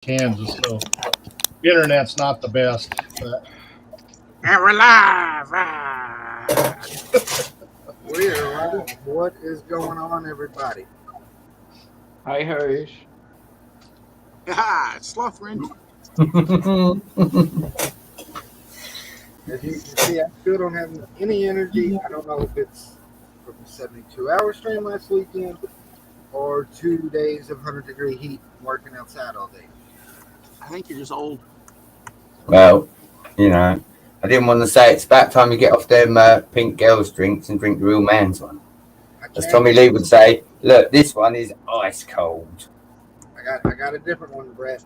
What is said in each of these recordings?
Kansas, so the internet's not the best. But And we're live. We're live. What is going on, everybody? Hi, Hoosh. It's Slothrin. As you can see, I still don't have any energy. I don't know if it's from the 72-hour stream last weekend or 2 days of 100-degree heat working outside all day. I think you're just old. Well, you know, I didn't want to say it's about time you get off them pink girls' drinks and drink the real man's one. As Tommy Lee would say, look, this one is ice cold. I got a different one, Brett.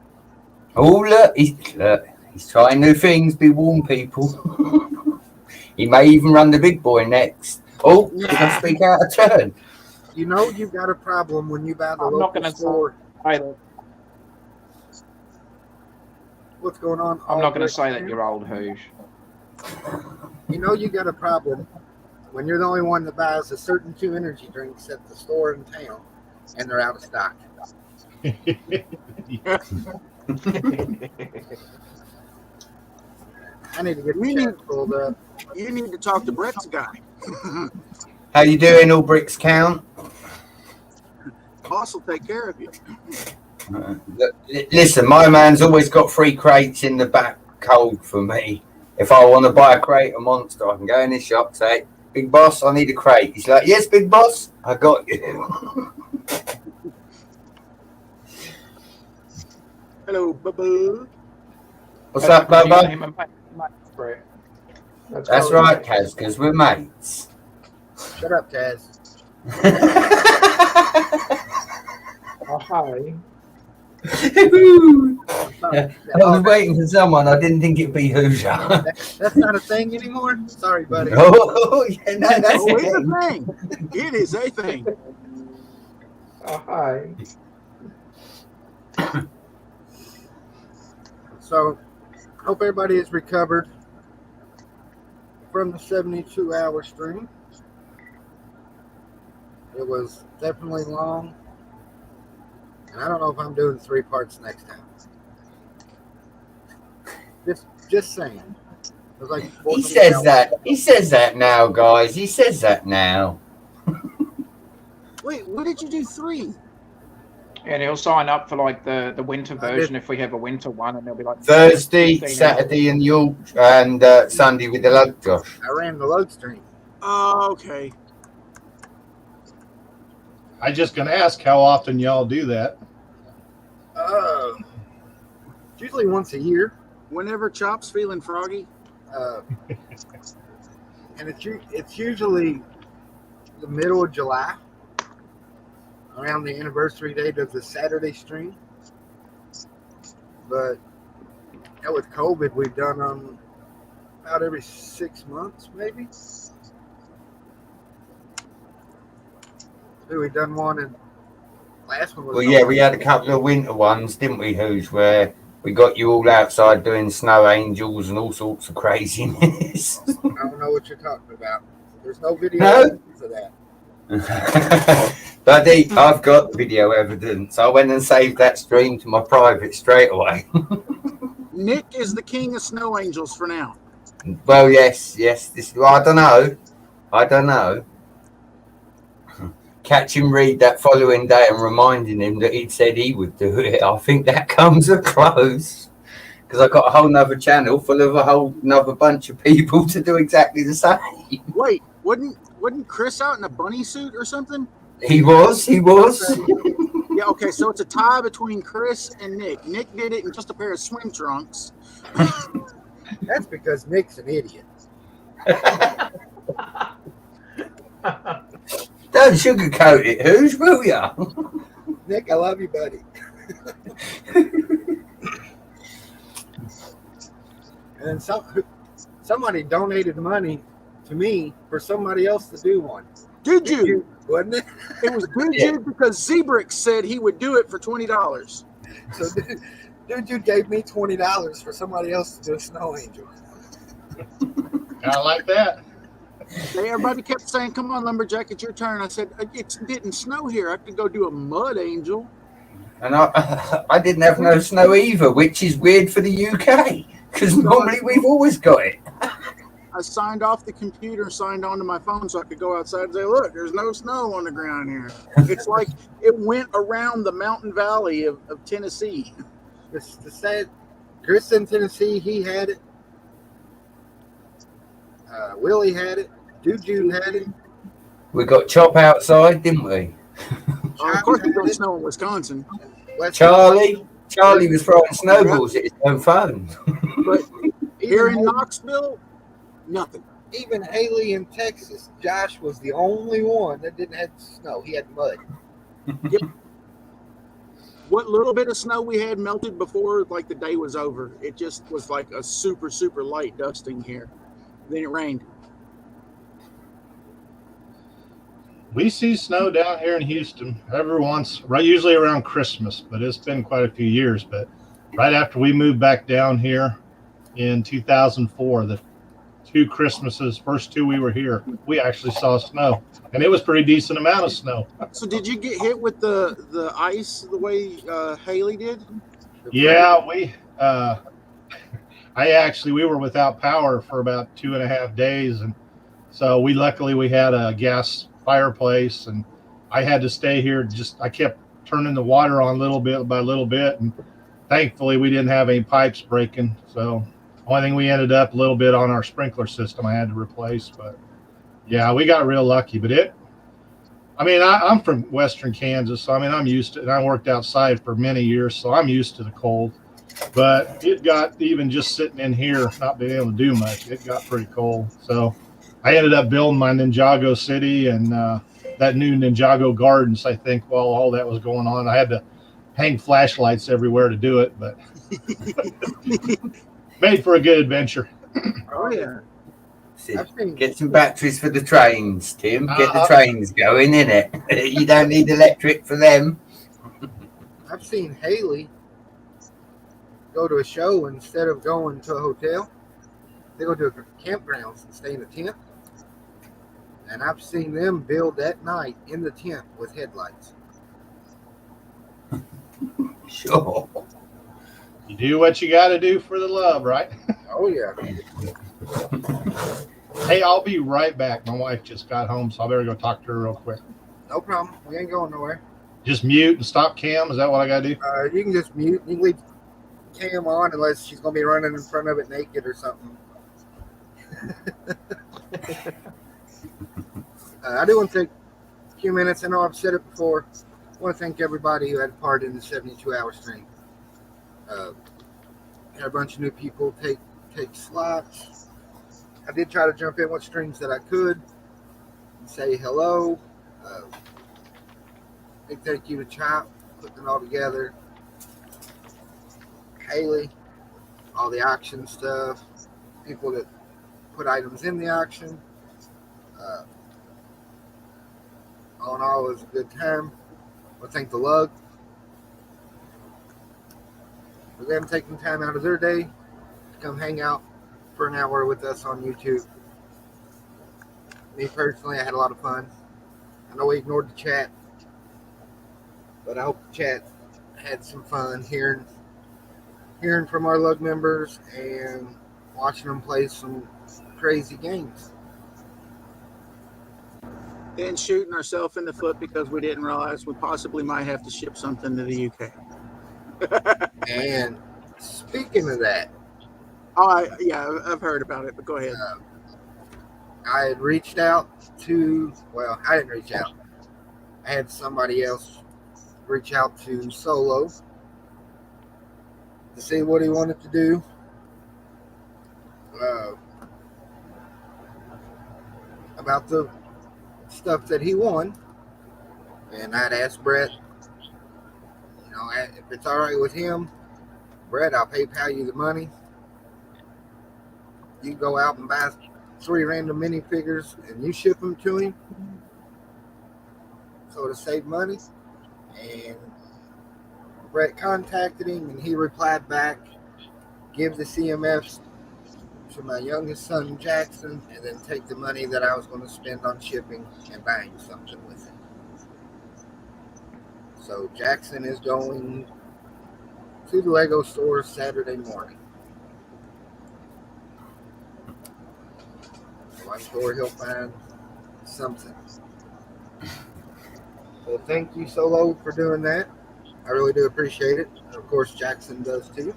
Oh, look, he's trying new things, be warm, people. He may even run the big boy next. Oh, did I speak out of turn? You know you've got a problem when you buy the local store. Either. What's going on? I'm not going to say that you're old, Hoosh. You know you got a problem when you're the only one that buys a certain 2 energy drinks at the store in town and they're out of stock. I need to get the chat pulled up. You need to talk to Brett's guy. How you doing, all bricks count? Boss will take care of you. Listen, my man's always got 3 crates in the back cold for me. If I want to buy a crate of Monster, I can go in his shop, say, big boss, I need a crate. He's like, yes, big boss, I got you. Hello, Bubba. What's up, Bubba? That's right, Kaz, because we're mates. Shut up, Taz. Oh, hi. I was waiting for someone. I didn't think it'd be Hoosier. That's not a thing anymore? Sorry, buddy. Oh, yeah, no, that's it's a thing. It is a thing. Oh, hi. So, hope everybody has recovered from the 72-hour stream. It was definitely long. And I don't know if I'm doing 3 parts next time. Just saying. It was like he says that. He says that now, guys. He says that now. Wait, what did you do 3? And he'll sign up for like the winter version if we have a winter one, and they'll be like Thursday, Saturday, and York, and Sunday with the lug, Josh. I ran the lug stream. Oh, okay. I just gonna ask how often y'all do that. Usually once a year. Whenever Chop's feeling froggy. And it's usually the middle of July, around the anniversary date of the Saturday stream. But with COVID, we've done them about every 6 months, maybe. So we've done one, and last one was. Well, yeah, we had a couple of winter ones, didn't we, Hoosh, where we got you all outside doing snow angels and all sorts of craziness. I don't know what you're talking about. There's no video for that. Buddy, I've got video evidence. I went and saved that stream to my private straight away. Nick is the king of snow angels for now. Well, yes. I don't know. Catch him read that following day and reminding him that he'd said he would do it. I think that comes a close. Because I got a whole nother channel full of a whole nother bunch of people to do exactly the same. Wait, wasn't Chris out in a bunny suit or something? He was. Yeah, okay, so it's a tie between Chris and Nick. Nick did it in just a pair of swim trunks. That's because Nick's an idiot. Don't sugarcoat it, Who's will ya? Nick, I love you, buddy. And somebody donated money to me for somebody else to do one. Did you? Wasn't it? It was Dude because Zebrix said he would do it for $20. So Dude gave me $20 for somebody else to do a snow angel. I like that. Everybody kept saying, "Come on, Lumberjack, it's your turn." I said, "It didn't snow here. I could go do a mud angel." And I didn't have no snow either, which is weird for the UK because normally we've always got it. I signed off the computer, signed onto my phone so I could go outside and say, look, there's no snow on the ground here. It's like it went around the mountain valley of Tennessee. The sad, Chris in Tennessee, he had it. Willie had it. Juju had it. We got Chop outside, didn't we? Of course, we don't snow in Wisconsin. Charlie was throwing snowballs at his own phone. But here in Knoxville, nothing. Even Haley in Texas, Josh was the only one that didn't have snow. He had mud. Yep. What little bit of snow we had melted before, like the day was over. It just was like a super, super light dusting here. Then it rained. We see snow down here in Houston every once, right, usually around Christmas, but it's been quite a few years. But right after we moved back down here in 2004, the two Christmases, first two we were here, we actually saw snow, and it was pretty decent amount of snow. So did you get hit with the ice the way Haley did? Yeah, we were without power for about 2.5 days, and so luckily we had a gas fireplace, and I had to stay here. I kept turning the water on little bit by little bit, and thankfully we didn't have any pipes breaking. So only thing we ended up a little bit on our sprinkler system I had to replace, but yeah, we got real lucky. But I'm from Western Kansas, so I'm used to it. And I worked outside for many years, so I'm used to the cold. But it got, even just sitting in here, not being able to do much, it got pretty cold. So I ended up building my Ninjago city and that new Ninjago Gardens, I think, while all that was going on. I had to hang flashlights everywhere to do it, but made for a good adventure. Oh, yeah. Get some batteries for the trains, Tim. Get the trains going, innit? You don't need electric for them. I've seen Haley go to a show instead of going to a hotel. They go to a campgrounds and stay in a tent. And I've seen them build that night in the tent with headlights. Sure. You do what you got to do for the love, right? Oh, yeah. Hey, I'll be right back. My wife just got home, so I better go talk to her real quick. No problem. We ain't going nowhere. Just mute and stop cam. Is that what I got to do? You can just mute. You can leave cam on unless she's going to be running in front of it naked or something. I do want to take a few minutes. I know I've said it before. I want to thank everybody who had a part in the 72-hour stream. Had a bunch of new people take slots. I did try to jump in with streams that I could and say hello. Big thank you to Chop, putting it all together. Haley, all the auction stuff, people that put items in the auction. All in all, it was a good time. I want to thank the Lug for them taking time out of their day to come hang out for an hour with us on YouTube. Me personally, I had a lot of fun. I know we ignored the chat, but I hope the chat had some fun hearing from our Lug members and watching them play some crazy games. And shooting ourselves in the foot because we didn't realize we possibly might have to ship something to the UK. And speaking of that, I've heard about it, but go ahead. I had reached out to, well, I didn't reach out. I had somebody else reach out to Solo to see what he wanted to do. About the stuff that he won. And I'd asked Brett, if it's all right with him, Brett, I'll PayPal you the money. You go out and buy 3 random minifigures and you ship them to him. So to save money. And Brett contacted him and he replied back, give the CMFs to my youngest son Jackson and then take the money that I was going to spend on shipping and buying something with it. So Jackson is going to the Lego store Saturday morning. So I'm sure he'll find something. Well, thank you, Solo, for doing that. I really do appreciate it. And of course, Jackson does too.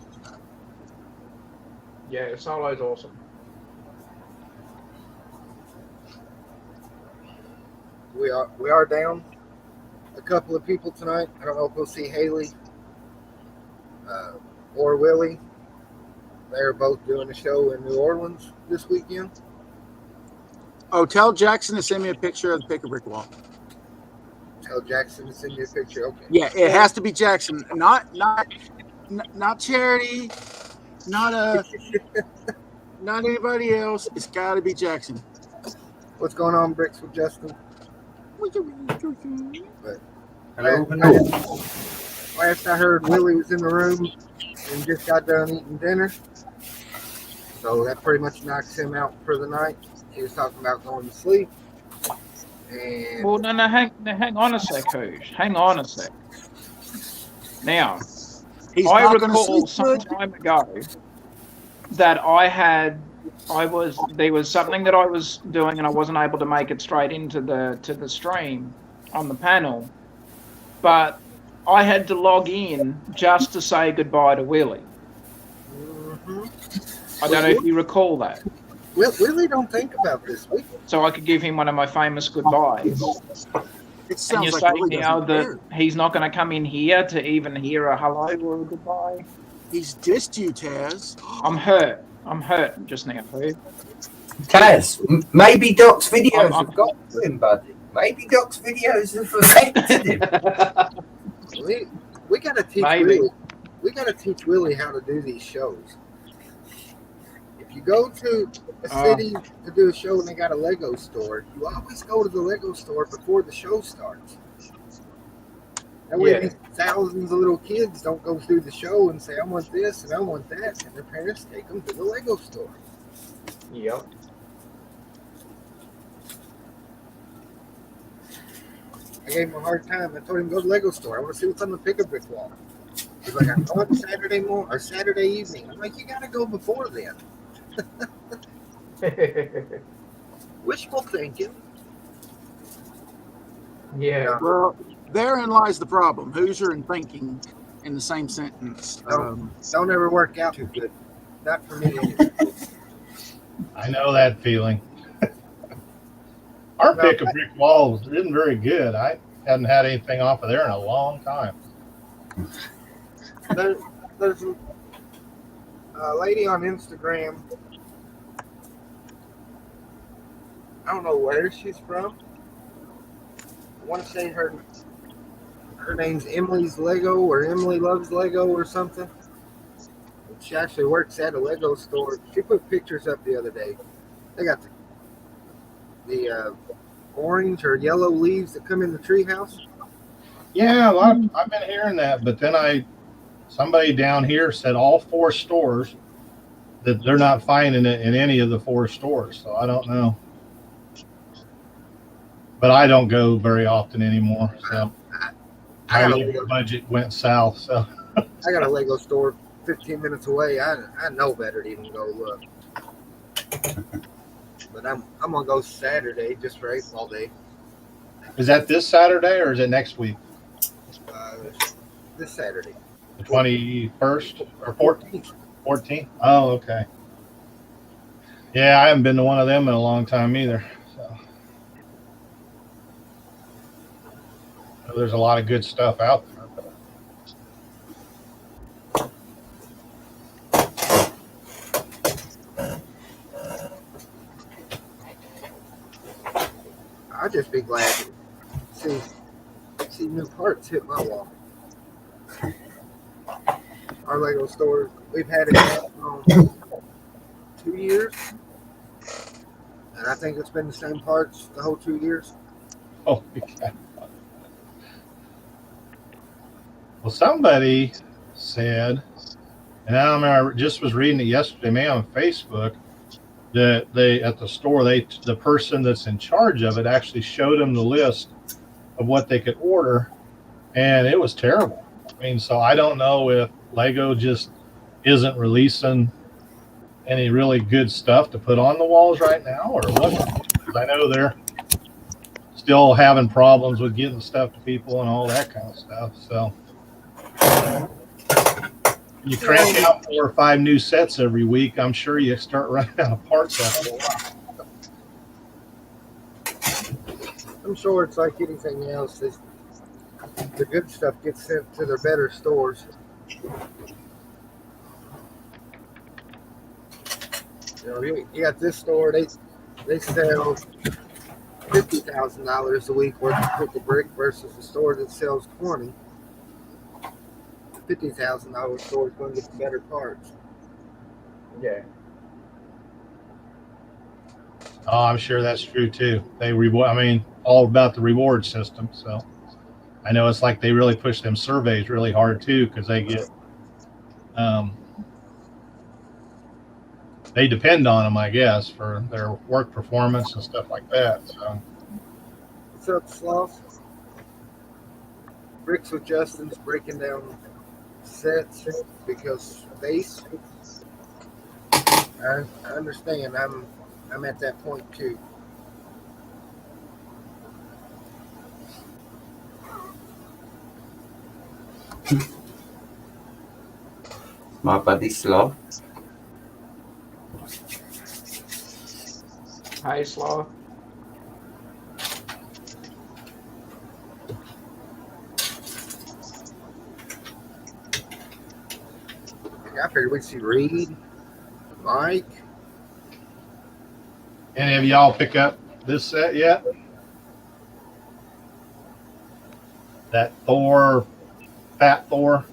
Yeah, Solo's awesome. We are down a couple of people tonight. I don't know if we'll see Haley or Willie. They're both doing a show in New Orleans this weekend. Oh, tell Jackson to send me a picture of the pick a brick wall. Tell Jackson to send you a picture. Okay. Yeah, it has to be Jackson, not Charity, not anybody else. It's got to be Jackson. What's going on, Bricks, with Justin? But last I heard, Willie was in the room and just got done eating dinner. So that pretty much knocks him out for the night. He was talking about going to sleep. And Well, no, hang on a sec, Hoosh. Hang on a sec. Now, He's I not gonna recall sleep some good. time ago that there was something that I was doing and I wasn't able to make it straight into the stream on the panel, but I had to log in just to say goodbye to Willie. I don't know if you recall that. Willie don't think about this. So I could give him one of my famous goodbyes. It And sounds you're like saying Willie now doesn't that care. he's not going to come in here to even hear a hello or a goodbye? He's dissed you, Taz. I'm hurt. I'm hurt just now, Hoo. Taz, maybe Doc's videos I'm- have got to him, buddy. Maybe Doc's videos have affected him. We gotta teach Maybe. Willie. We gotta teach Willie how to do these shows. If you go to a city to do a show and they got a Lego store, you always go to the Lego store before the show starts. That way, Yeah. these thousands of little kids don't go through the show and say, "I want this and I want that," and their parents take them to the Lego store. Yep. I gave him a hard time. I told him go to the Lego store. I want to see what's on the pick-a-brick wall. He's like, "I'm going Saturday morning or Saturday evening." I'm like, "You gotta go before then." Wishful thinking. Yeah. Well, therein lies the problem. Hoosier and thinking in the same sentence. Don't ever work out too good. Not for me. Anyway. I know that feeling. Our pick a brick wall isn't very good. I hadn't had anything off of there in a long time. There's a lady on Instagram. I don't know where she's from. I want to say her name's Emily's Lego or Emily Loves Lego or something. She actually works at a Lego store. She put pictures up the other day. They got the orange or yellow leaves that come in the treehouse. Yeah, I've been hearing that, but then somebody down here said all 4 stores that they're not finding it in any of the 4 stores. So I don't know. But I don't go very often anymore. So I got my a Lego budget went south. So I got a Lego store 15 minutes away. I know better to even go look. But I'm gonna go Saturday just for 8-ball day. is that this Saturday or is it next week? This Saturday. The 21st or 14th? 14th? Oh, okay. Yeah, I haven't been to one of them in a long time either. So there's a lot of good stuff out there. I'd just be glad to see new parts hit my wall. Our Lego store, we've had it 2 years, and I think it's been the same parts the whole 2 years. Oh, okay. Well, somebody said, and I remember I just was reading it yesterday, man, on Facebook, that they at the store, the person that's in charge of it actually showed them the list of what they could order, and it was terrible. I mean, so I don't know if Lego just isn't releasing any really good stuff to put on the walls right now, or what? Because I know they're still having problems with getting stuff to people and all that kind of stuff. So you crank out 4 or 5 new sets every week, I'm sure you start running out of parts after a while. I'm sure it's like anything else. The good stuff gets sent to the better stores. You got this store, they sell $50,000 a week worth of brick versus the store that sells 20. $50,000 store is going to get the better parts. Yeah. Oh, I'm sure that's true too. They reward. I mean, all about the reward system. So I know it's like they really push them surveys really hard too, because they get they depend on them, I guess, for their work performance and stuff like that. So What's up, Sloth? Bricks with Justin's breaking down sets because space. I understand. I'm at that point too. My buddy Sloth. Hey, Sloth. I figured we'd see Reed, Mike. any of y'all pick up this set yet? That Thor, Fat Thor.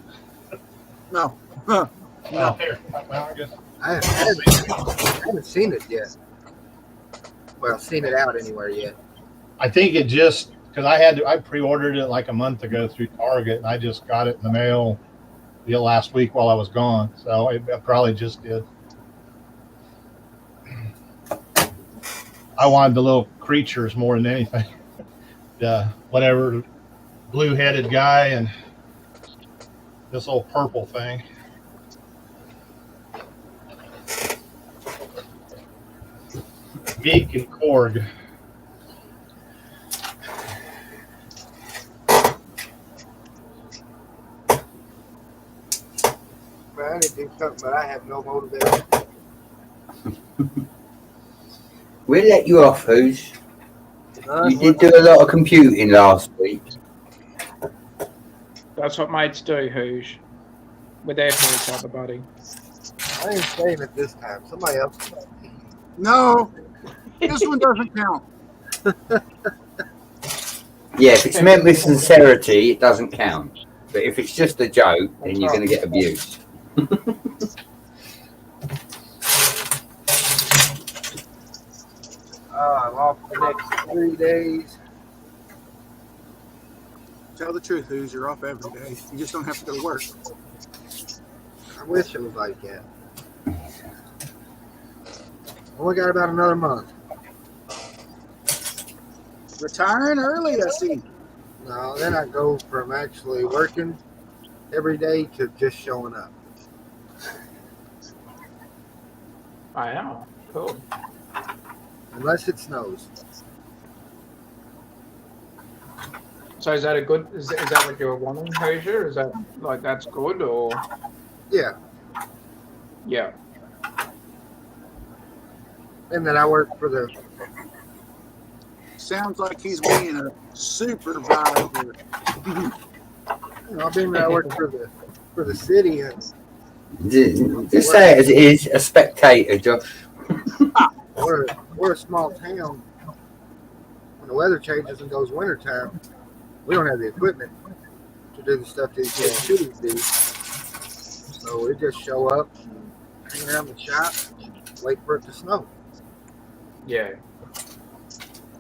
No. Huh. Oh, here. Well, I guess. I haven't seen it yet. Well, seen it out anywhere yet. I think it just because I pre-ordered it like a month ago through Target, and I just got it in the mail last week while I was gone. So I probably just did. I wanted the little creatures more than anything. The whatever blue-headed guy and this little purple thing. Meek and Korg. Well, I need to do something, but I have no motivation. We'll let you off, Hoos. None You did do a lot of computing last week. That's what mates do, Hoosh. We're there for each other, buddy. I ain't saying it this time. Somebody else. No. This one doesn't count. Yeah, if it's meant with sincerity, it doesn't count. But if it's just a joke, then you're going to get abused. I'm off the next 3 days. Tell the truth, Hoos. You're off every day. You just don't have to go to work. I wish it was like that. Only got about another month. Retiring early, I see. No, then I go from actually working every day to just showing up. I know. Cool. Unless it snows. So is that a good? Is that what you're wanting, Hoosier? Is that like that's good or? Yeah. Yeah. And then I work for the Sounds like he's being a supervisor. I've been there. I work for the city, and Just say it as it is, a spectator, Josh. we're a small town. When the weather changes and goes wintertime, we don't have the equipment to do the stuff these cities do. So we just show up, hang around the shop, wait for it to snow. Yeah.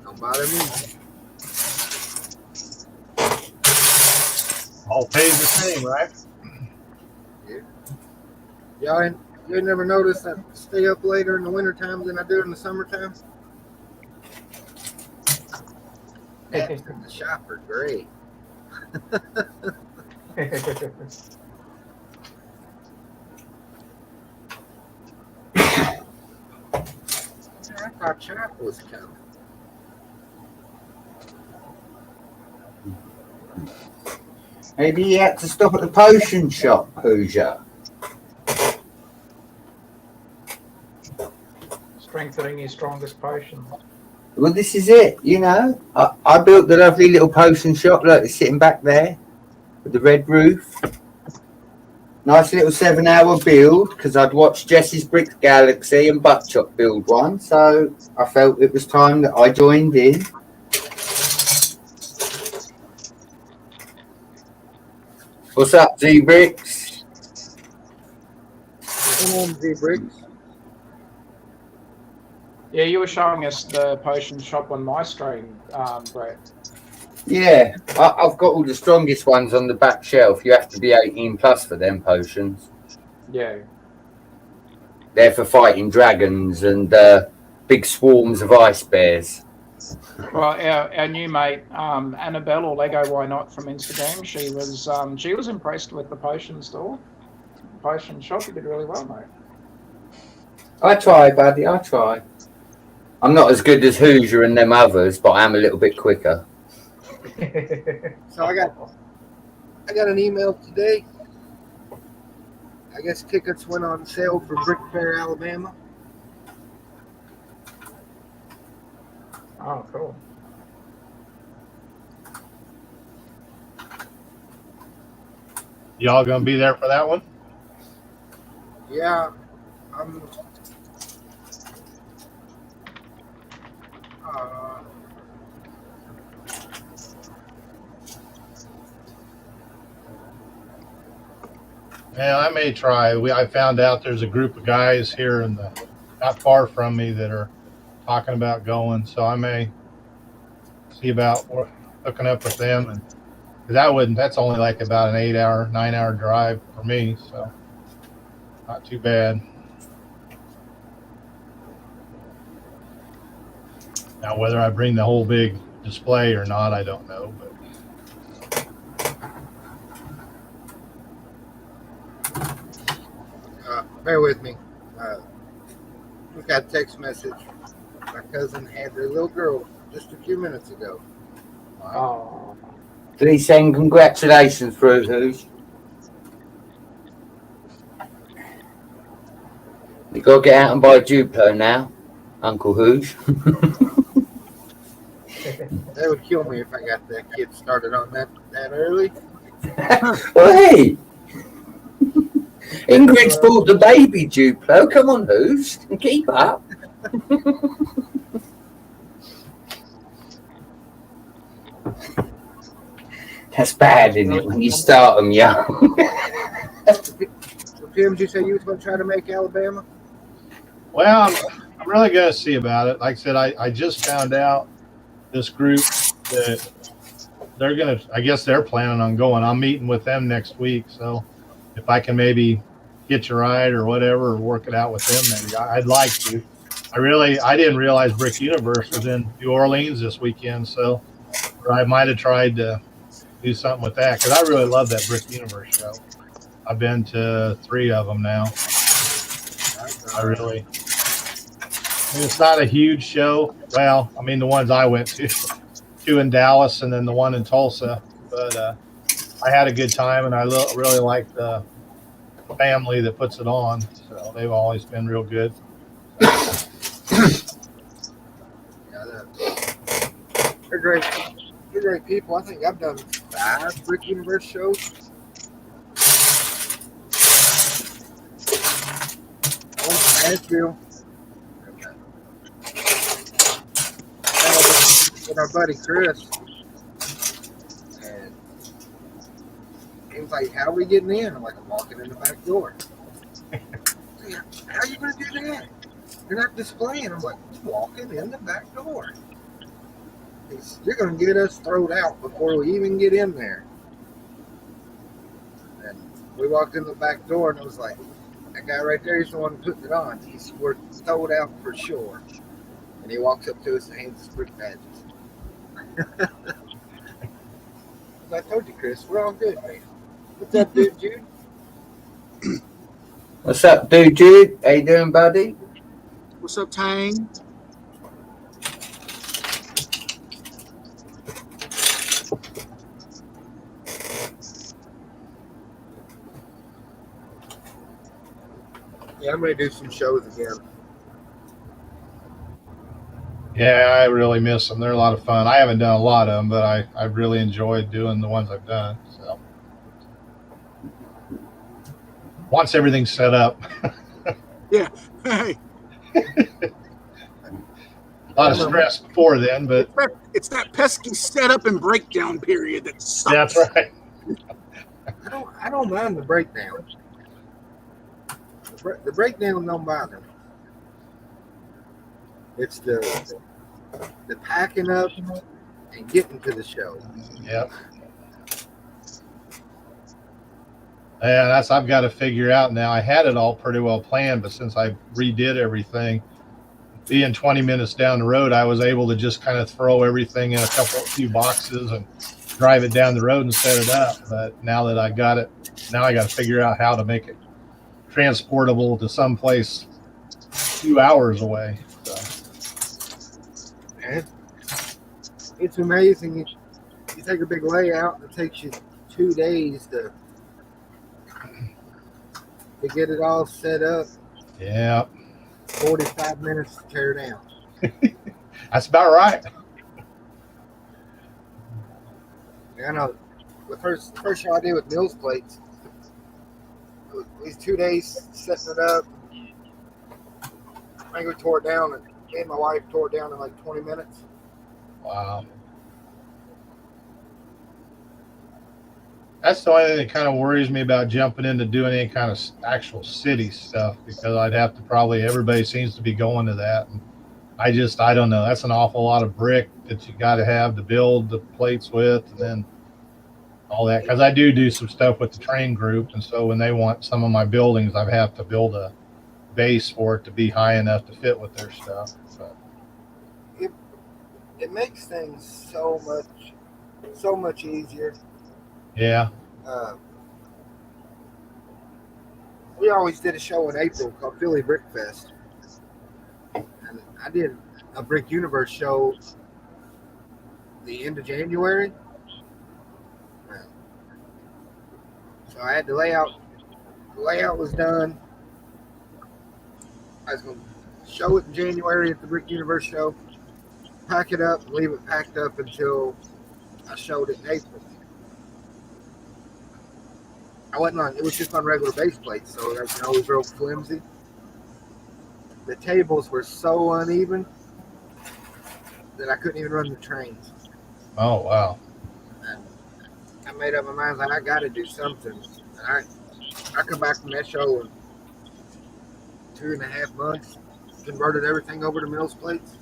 Don't bother me. All pays the same, right? You never noticed I stay up later in the wintertime than I do in the summertime? Naps in the shop are great. I thought Chap was coming. Maybe you had to stop at the potion shop, Hoosier. Strengthening your strongest potions. Well, this is it, you know. I built the lovely little potion shop. Look, it's sitting back there with the red roof. Nice little 7-hour build because I'd watched Jesse's Brick Galaxy and Buckshot build one. So I felt it was time that I joined in. What's up, Z-Bricks? Come on, Z-Bricks. Yeah, you were showing us the potion shop on my stream, Brett. Yeah, I've got all the strongest ones on the back shelf. You have to be 18 plus for them potions. Yeah. They're for fighting dragons and big swarms of ice bears. Well, our new mate, Annabelle or Lego Why Not from Instagram, she was impressed with the potion store, potion shop. You did really well, mate. I try, buddy. I try. I'm not as good as Hoosier and them others, but I am a little bit quicker. So I got an email today. I guess tickets went on sale for Brick Fair, Alabama. Oh, cool. Y'all gonna be there for that one? Yeah, I'm. Yeah, I may try. I found out there's a group of guys here not far from me that are talking about going, so I may see about hooking up with them. And that's only like about an 9-hour drive for me, so not too bad. Now, whether I bring the whole big display or not, I don't know. But Bear with me. We got a text message. My cousin had their little girl just a few minutes ago. Oh. Please send congratulations through, Hoosh. You got to get out and buy a Duplo now, Uncle Hoosh. They would kill me if I got that kid started on that early. Well, hey. Ingrid's bought the baby Duplo. Come on, Hoosh. Keep up. That's bad, isn't it, when you start them young? So, Tim, did you say you was going to try to make Alabama? well, I'm really going to see about it. Like I said, I just found out this group that they're going to, I guess they're planning on going. I'm meeting with them next week. So if I can maybe hitch a ride or whatever, or work it out with them, maybe I'd like to. I didn't realize Brick Universe was in New Orleans this weekend. So I might have tried to do something with that because I really love that Brick Universe show. I've been to 3 of them now. It's not a huge show. Well, I mean, the ones I went to, 2 in Dallas and then the one in Tulsa. But I had a good time, and I really like the family that puts it on. So they've always been real good. They're great. They're great people. I think I've done 5 Brick Universe shows. One in Nashville. With our buddy Chris. And he was like, "How are we getting in?" I'm like, "I'm walking in the back door." "How are you going to do that? You're not displaying." I'm like, "Walking in the back door." "You're going to get us thrown out before we even get in there." And we walked in the back door, and it was like, that guy right there, he's the one putting it on. We're thrown out for sure. And he walks up to us and hands us brick badges. I told you, Chris. We're all good, man. What's up, dude, Jude? What's up, dude, Jude? How you doing, buddy? What's up, Tang? Yeah, I'm ready to do some shows again. Yeah, I really miss them. They're a lot of fun. I haven't done a lot of them, but I've really enjoyed doing the ones I've done. So once everything's set up, Yeah. Hey, a lot of stress before then, but it's that pesky setup and breakdown period that sucks. that's right. I don't mind the breakdown. The breakdown don't bother me. It's the packing up and getting to the show. Yep. Yeah, that's I've got to figure out now. I had it all pretty well planned, but since I redid everything, being 20 minutes down the road, I was able to just kind of throw everything in a few boxes and drive it down the road and set it up. But now that I got it, now I got to figure out how to make it transportable to someplace a few hours away. So. And it's amazing. You take a big layout, it takes you 2 days to get it all set up. Yeah. 45 minutes to tear down. That's about right. I know the first show I did with Mills plates, these 2 days setting it up. I think we tore it down, and me and my wife tore it down in like 20 minutes. Wow. That's the only thing that kind of worries me about jumping into doing any kind of actual city stuff, because I'd have to everybody seems to be going to that. And I don't know. That's an awful lot of brick that you got to have to build the plates with, and then all that. Because I do some stuff with the train group. And so when they want some of my buildings, I have to build a base for it to be high enough to fit with their stuff. But it makes things so much easier. Yeah. We always did a show in April called Philly Brick Fest. And I did a Brick Universe show the end of January. So I had the layout. The layout was done. I was going to show it in January at the Brick Universe show, pack it up, and leave it packed up until I showed it in April. It was just on regular base plates, so that's always real flimsy. The tables were so uneven that I couldn't even run the trains. Oh, wow. And I made up my mind, like, I got to do something. And I come back from that show in 2.5 months, converted everything over to Mills plates.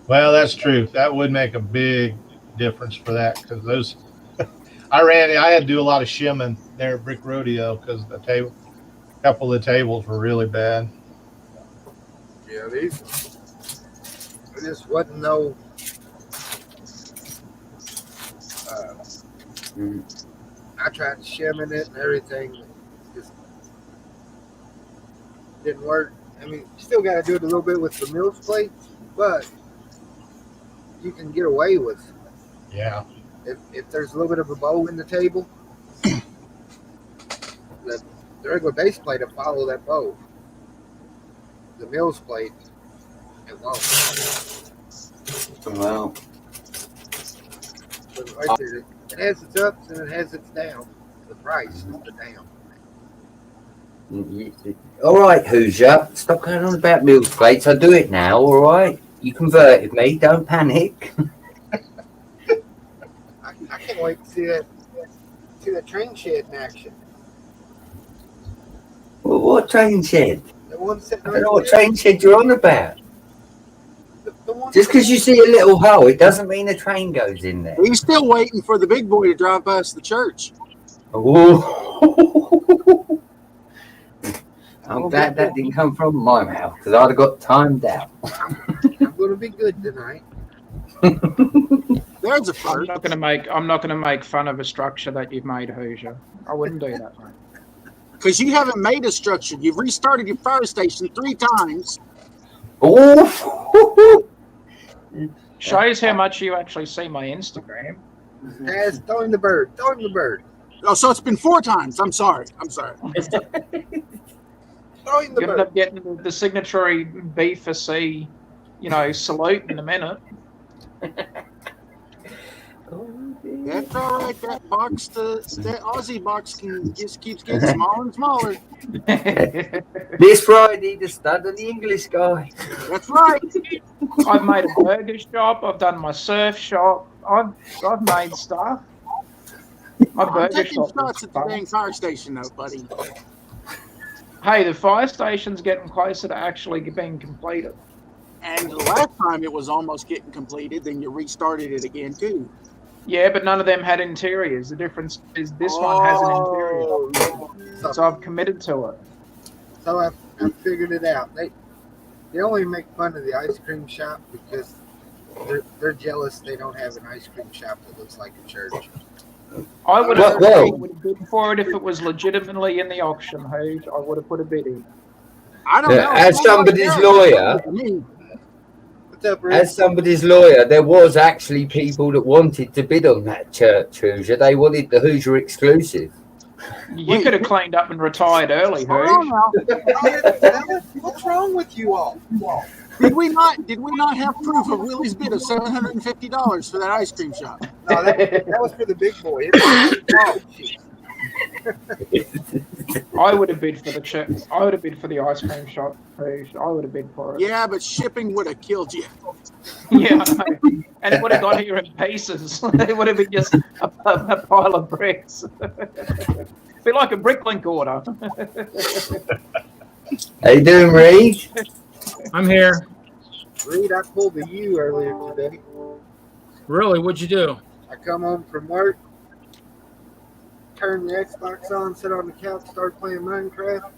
Well, that's true. That would make a big difference for that, because those I had to do a lot of shimming there at Brick Rodeo because a couple of the tables were really bad. Yeah, these just wasn't no. I tried shimming it and everything, just didn't work. I mean, you still got to do it a little bit with the Mills plates, but you can get away with. Yeah. If there's a little bit of a bow in the table, the regular base plate will follow that bow. The Mills plate, it won't. Well, So right there, it has its ups and it has its downs. The price is the down. all right, Hoosier. Stop going on about Mills plates. I'll do it now, all right? You converted me. Don't panic. I can't wait to see that train shed in action. Well, what train shed? The one sitting I right don't know what there. train shed you're on about. The one Just because you see a little hole, it doesn't mean a train goes in there. He's still waiting for the big boy to drive past the church. Oh. I'm glad that didn't come from my mouth, because I'd have got timed out. I'm going to be good tonight. There's a I'm first. not gonna make fun of a structure that you've made, Hoosier. I wouldn't do that, mate. Because you haven't made a structure. You've restarted your fire station 3 times. Oh, Shows how much you actually see my Instagram. Taz, throw him the bird. Throw him the bird. Oh, so it's been 4 times. I'm sorry. Throw him the You're gonna end bird. up getting the signatory B for C, salute in a minute. That's all right. That box, that Aussie box, just keeps getting smaller and smaller. this Friday, the stud of the English guy. That's right. I've made a burger shop. I've done my surf shop. I've made stuff. My I'm burger taking shop. shots at the dang fire station, though, buddy. Hey, the fire station's getting closer to actually being completed. And the last time it was almost getting completed, then you restarted it again, too. Yeah, but none of them had interiors. The difference is this one has an interior. So I've committed to it. So I've figured it out. They only make fun of the ice cream shop because they're jealous they don't have an ice cream shop that looks like a church. I would have Well- bid for it if it was legitimately in the auction, Hoge. I would have put a bid in. I don't know. As somebody's lawyer, What's up, Rick? As somebody's lawyer, there was actually people that wanted to bid on that church Hoosier. They wanted the Hoosier exclusive. You could have cleaned up and retired early, Hold Hoge. on now. What's wrong with you all? Did we not have proof of Willie's bid of $750 for that ice cream shop? No, that was for the big boy. Oh, shit. I would have bid for the church. I would have bid for the ice cream shop, Hoge. I would have bid for it. Yeah, but shipping would have killed you. Yeah, I know. And it would have got here in pieces. It would have been just a pile of bricks. Be like a bricklink order. How you doing, Reed? I'm here. Reed, I pulled a U earlier today. Really? What'd you do? I come home from work, turn the Xbox on, sit on the couch, start playing Minecraft.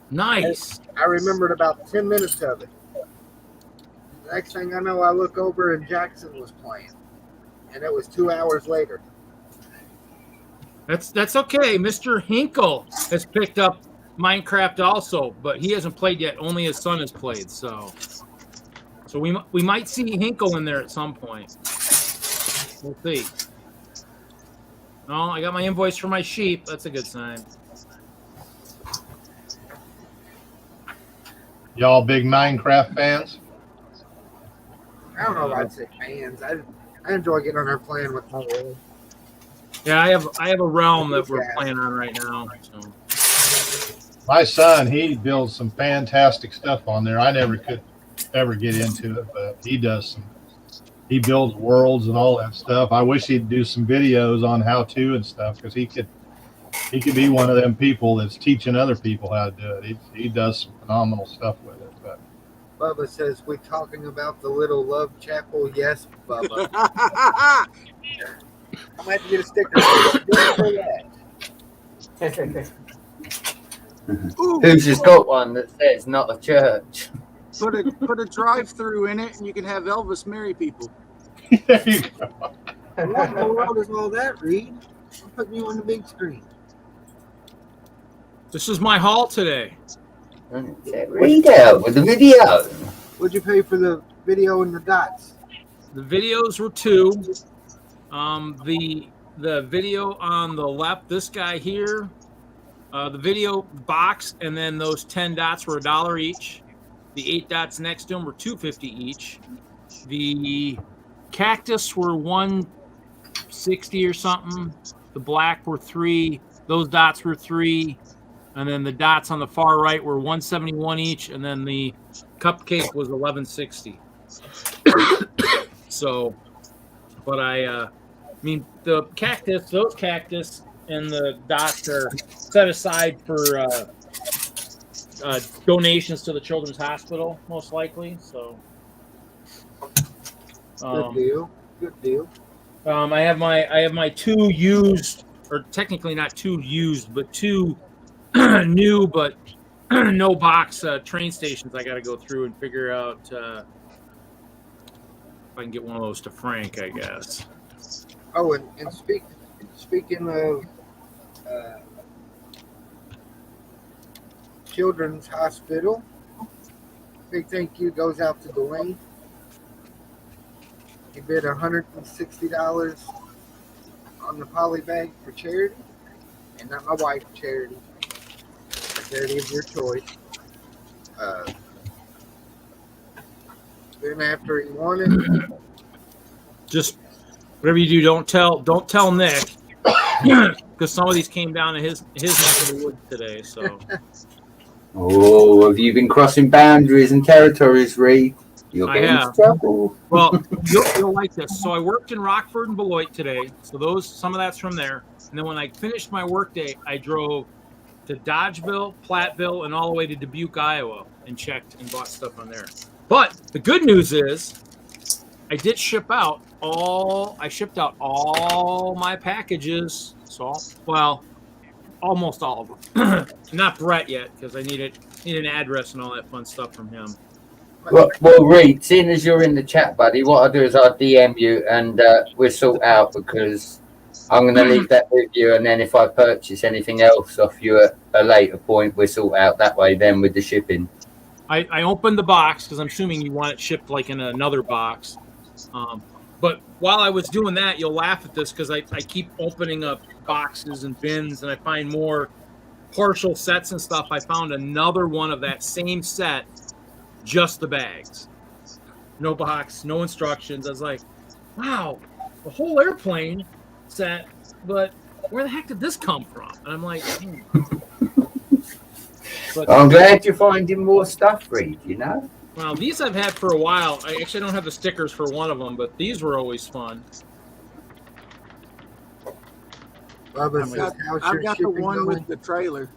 Nice. I remembered about 10 minutes of it. The next thing I know, I look over and Jackson was playing. And it was 2 hours later. That's okay. Mr. Hinkle has picked up Minecraft also, but he hasn't played yet. Only his son has played. So we might see Hinkle in there at some point. We'll see. Oh, I got my invoice for my sheep. That's a good sign. Y'all big Minecraft fans? I don't know if I'd say fans. I enjoy getting on there playing with my boys. Yeah, I have a realm that we're playing on right now. So. My son, he builds some fantastic stuff on there. I never could ever get into it, but he does some. He builds worlds and all that stuff. I wish he'd do some videos on how to and stuff because he could be one of them people that's teaching other people how to do it. He does some phenomenal stuff with it. But Bubba says, we talking about the little love chapel? Yes, Bubba. I might have to get a sticker just for that. Who's just got one that says not a church? Put a drive-through in it, and you can have Elvis marry people. there you go. What in the world is all that, Reed? I'm putting you on the big screen. This is my haul today. Read out with the video. What'd you pay for the video and the dots? The videos were $2. The video on the left, this guy here, the video box, and then those 10 dots were $1 each. The 8 dots next to them were $2.50 each. The cactus were $1.60 or something. The black were $3. Those dots were $3. And then the dots on the far right were $1.71 each. And then the cupcake was $11.60. So, but I mean, the cactus, those cactus and the dots are set aside for donations to the Children's Hospital, most likely. So, Good deal. Good deal. I have my 2 used, or technically not 2 used, but 2 new but no box train stations. I got to go through and figure out If I can get one of those to Frank, I guess. Oh, and speaking of Children's Hospital, big thank you goes out to Dwayne. He bid $160 on the poly bag for charity, and not my wife's charity, a charity of your choice. Then after he won it, Just whatever you do, don't tell Nick, because some of these came down to his neck of the woods today. So Oh, have you been crossing boundaries and territories, Reed? You're I getting have. into trouble. well, you'll like this. So I worked in Rockford and Beloit today. So some of that's from there. And then when I finished my workday, I drove to Dodgeville, Platteville, and all the way to Dubuque, Iowa, and checked and bought stuff on there. But the good news is, I did ship out I shipped out all my packages. So, well, almost all of them. Not Brett yet, because I need an address and all that fun stuff from him. Well, Reed, seeing as you're in the chat, buddy, what I'll do is I'll DM you and we'll sort out, because I'm going to leave that with you, and then if I purchase anything else off you at a later point, we'll sort out that way then with the shipping. I opened the box because I'm assuming you want it shipped like in another box. But while I was doing that, you'll laugh at this because I keep opening up boxes and bins, and I find more partial sets and stuff. I found another one of that same set, just the bags. No box, no instructions. I was like, wow, the whole airplane set, but where the heck did this come from? And I'm like, But, I'm glad you're finding more stuff, Reed, you know? well, these I've had for a while. I actually don't have the stickers for one of them, but these were always fun. Bubba says, how's I've your got the shipping one going? with the trailer.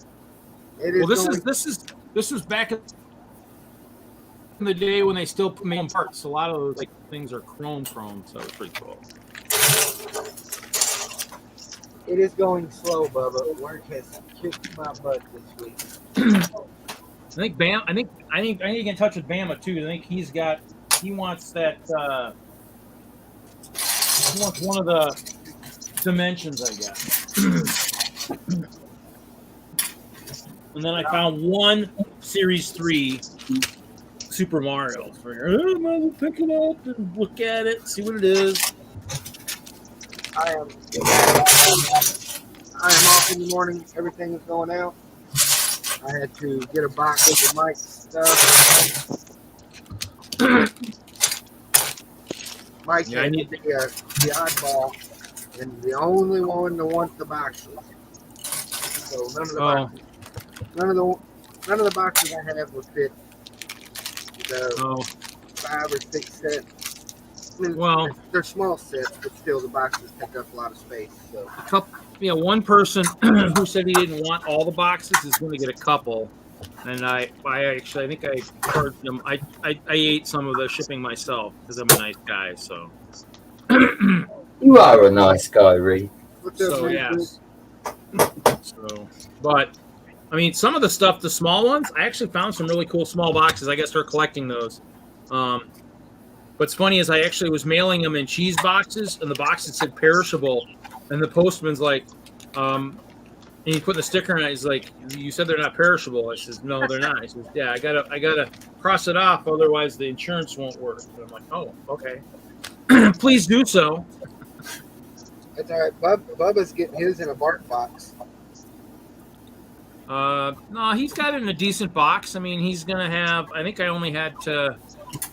It is Well, going- this was back in the day when they still made them parts. A lot of those things are chrome, so it's pretty cool. It is going slow, Bubba. Work has kicked my butt this week. I think Bam. I need to get in touch with Bama too. I think he wants that. He wants one of the dimensions, I guess. And then I found one Series 3 Super Mario. I'm gonna pick it up and look at it, see what it is. I am off in the morning. Everything is going out. I had to get a box of the Mike's stuff. Mike Yeah, I had need- the oddball, and the only one to want the boxes. So none of the boxes I have would fit the Oh, 5 or 6 sets. I mean, well, they're small sets, but still the boxes take up a lot of space. So one person who said he didn't want all the boxes is going to get a couple, and I think I charged them. I ate some of the shipping myself because I'm a nice guy. So You are a nice guy, Reed. what's up, so man? yes. So, but I mean, some of the stuff, the small ones, I actually found some really cool small boxes. I guess start collecting those. What's funny is I actually was mailing them in cheese boxes, and the boxes said perishable, and the postman's like, and he put the sticker on it. He's like, "You said they're not perishable." I says, "No, they're not." He says, "Yeah, I gotta cross it off, otherwise the insurance won't work." And I'm like, "Oh, okay." Please do so. That's all right. Bubba's getting his in a bark box. No, he's got it in a decent box. I mean, he's gonna have. I think I only had to,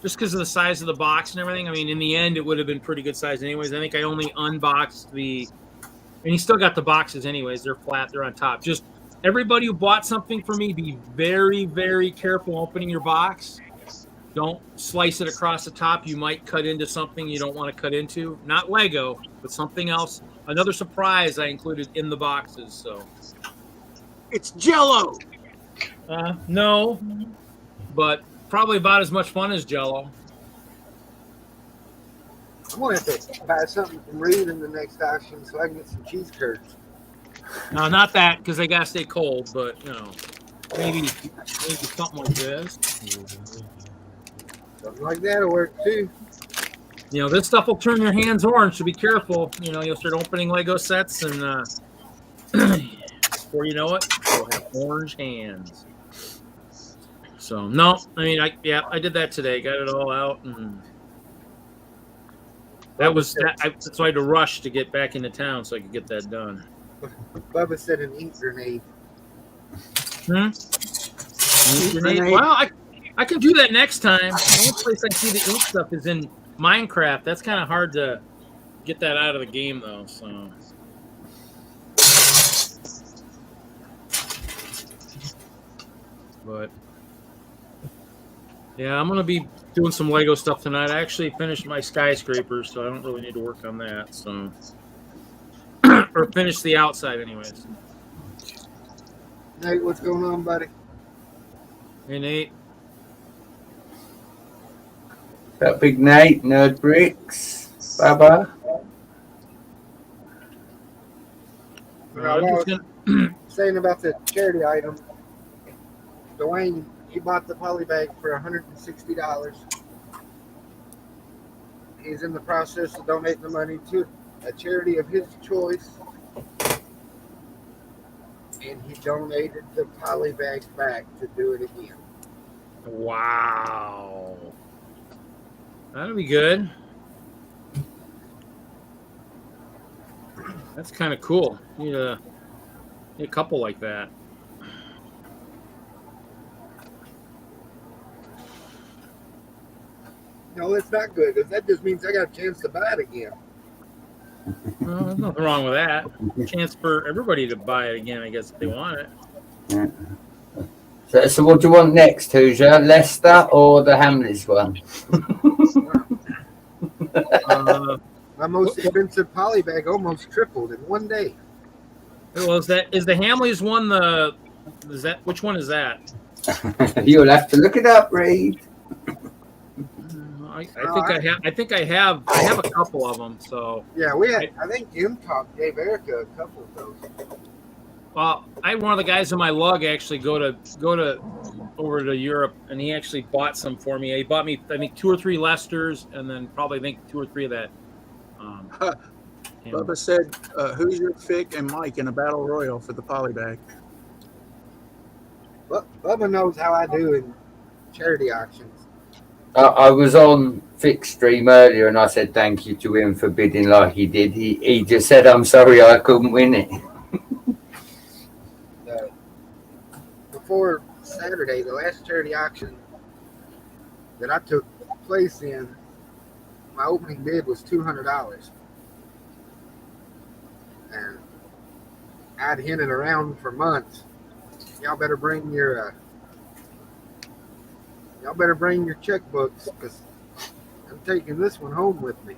just because of the size of the box and everything. I mean, in the end, it would have been pretty good size anyways. I think I only unboxed and he's still got the boxes anyways. They're flat. They're on top. Just everybody who bought something for me, be very, very careful opening your box. Don't slice it across the top. You might cut into something you don't want to cut into. Not Lego, but something else. Another surprise I included in the boxes. So. It's Jello. No, but probably about as much fun as Jello. I'm gonna have to buy something from Reed in the next auction so I can get some cheese curds. No, not that, because they gotta stay cold. But maybe something like this. Something like that'll work too. You know, this stuff will turn your hands orange, so be careful. You know, you'll start opening Lego sets, and before you know it, you'll have orange hands. So, no, I mean, I did that today. Got it all out, and that's why I had to rush to get back into town so I could get that done. Bubba said an ink grenade. Ink grenade? Well, I can do that next time. The only place I see the ink stuff is in Minecraft. That's kind of hard to get that out of the game, though. So, but yeah, I'm gonna be doing some Lego stuff tonight. I actually finished my skyscraper, so I don't really need to work on that. So, or finish the outside, anyways. Nate, what's going on, buddy? Hey, Nate. That big Nate, Nerd Bricks, Baba. Saying about the charity item, Dwayne, he bought the poly bag for $160. He's in the process of donating the money to a charity of his choice, and he donated the poly bag back to do it again. Wow. That'll be good. That's kind of cool. Need a couple like that. No, it's not good, because that just means I got a chance to buy it again. Well, there's nothing wrong with that. Chance for everybody to buy it again, I guess, if they want it. Yeah. So what do you want next, Hoosier? Leicester or the Hamleys one? My most expensive poly bag almost tripled in one day. Well, is the Hamleys one which one is that? You'll have to look it up, Reed. I think I have a couple of them. So yeah, we had. I think M-Top gave Erica a couple of those. Well, I had one of the guys in my lug actually go to over to Europe, and he actually bought some for me. He bought me, I think, 2 or 3 Leicesters, and then probably 2 or 3 of that. Bubba said Hoosier, Fick, and Mike in a battle royal for the poly bag. Bubba knows how I do in charity auctions. I was on Fixed Stream earlier, and I said thank you to him for bidding like he did. He just said, "I'm sorry, I couldn't win it." Before Saturday, the last charity auction that I took place in, my opening bid was $200, and I'd hinted around for months. Y'all better bring your checkbooks, because I'm taking this one home with me.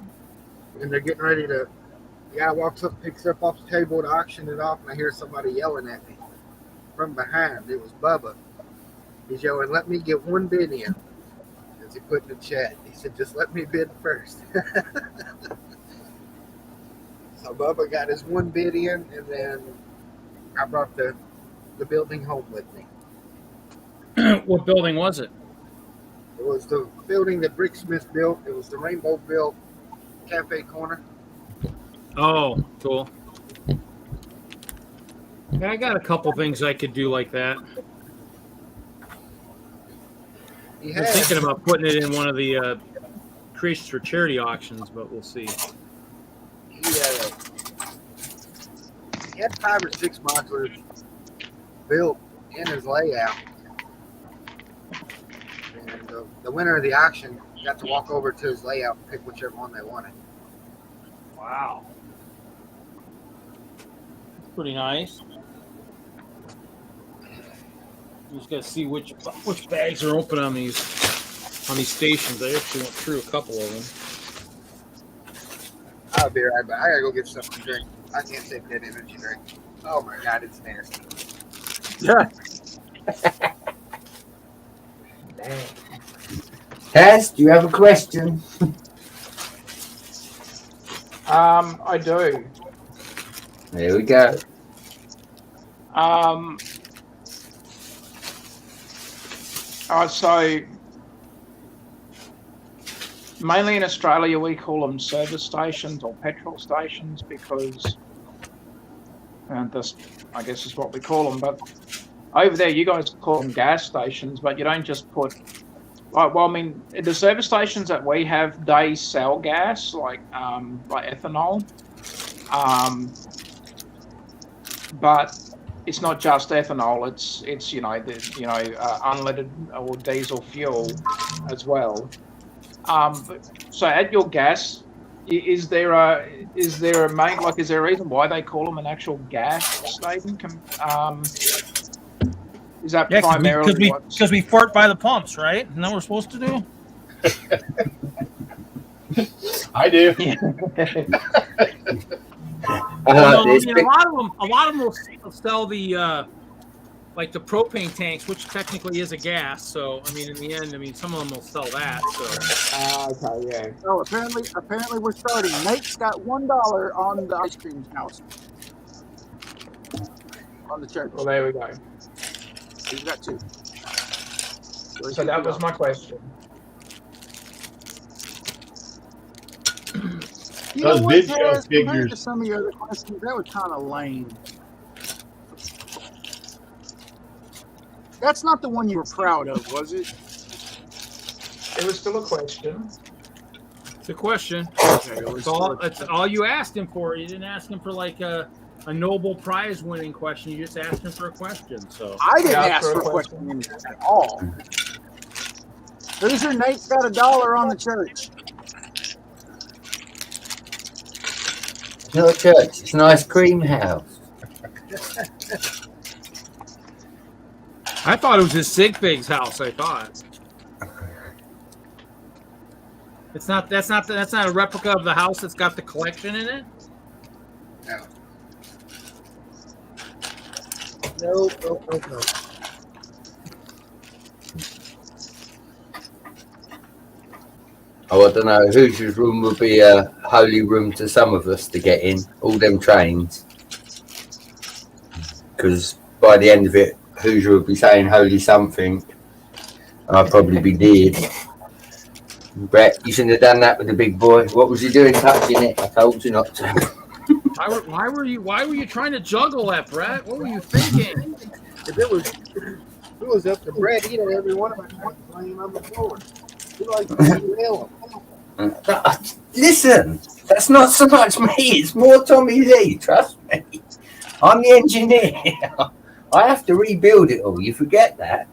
And they're getting ready to. The guy walks up, picks it up off the table to auction it off, and I hear somebody yelling at me from behind. It was Bubba. He's yelling, "Let me get one bid in." As he put in the chat, he said, "Just let me bid first." So Bubba got his one bid in, and then I brought the building home with me. What building was it? It was the building that Bricksmith built. It was the Rainbow built cafe corner. Oh, cool. Yeah, I got a couple things I could do like that. I was thinking about putting it in one of the creations for charity auctions, but we'll see. He had 5 or 6 modulars built in his layout. And the winner of the auction got to walk over to his layout and pick whichever one they wanted. Wow. Pretty nice. You just got to see which bags are open on these stations. I actually went through a couple of them. I'll be right back. I gotta go get something to drink. I can't take that energy drink. Oh my god, it's nasty. Yeah. Tess, do you have a question? I do. There we go. So mainly in Australia, we call them service stations or petrol stations because this, I guess, is what we call them. But over there, you guys call them gas stations, but you don't just put. Well, I mean, the service stations that we have, they sell gas like ethanol, but it's not just ethanol. It's unleaded or diesel fuel as well. So at your gas, is there a main, like, is there a reason why they call them an actual gas station? Is that primarily because we fart by the pumps, right? Isn't that what we're supposed to do? I do. A lot of them will sell the like the propane tanks, which technically is a gas. So I mean, in the end, some of them will sell that. So okay, yeah. Oh, apparently we're starting. Nate's got $1 on the ice cream house on the church. Well, there we go. He's got 2. So that was my question. You know Those what, video Taz, compared figures. to some of your other questions, that was kind of lame. That's not the one you were proud of, was it? It was still a question. it's a question. Okay, It's all you asked him for. You didn't ask him for like a Nobel Prize winning question. You just asked him for a question. So I didn't ask for a question at all. Hoosier, Nate's got $1 on the church. It's not a church, it's an ice cream house. I thought it was his Sig Fig's house. I thought it's not. That's not a replica of the house that's got the collection in it. No. Oh, I don't know. Hoosier's room would be a holy room to some of us to get in. All them trains. Because by the end of it, Hoosier would be saying holy something. And I'd probably be dead. Brett, you shouldn't have done that with the big boy. What was he doing touching it? I told you not to. Why were you trying to juggle that, Brett? What were you thinking? If it was up to Brett, he'd have every one of us laying on the floor. He likes to nail him. Listen, that's not so much me. It's more Tommy Lee. Trust me. I'm the engineer. I have to rebuild it all. You forget that.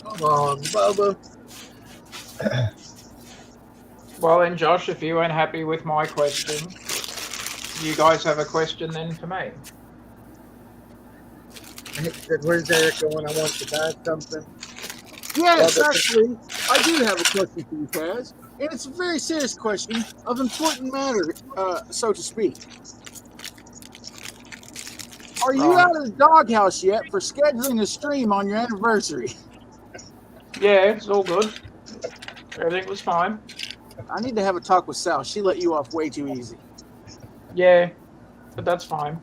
Come on, Bubba. Well, then, Josh, if you weren't happy with my question, you guys have a question then for me. He said, where's Eric going? I want to buy something. Yes, actually, I do have a question for you, Taz. And it's a very serious question of important matter, so to speak. Are you out of the doghouse yet for scheduling a stream on your anniversary? Yeah, it's all good. Everything was fine. I need to have a talk with Sal. She let you off way too easy. Yeah, but that's fine.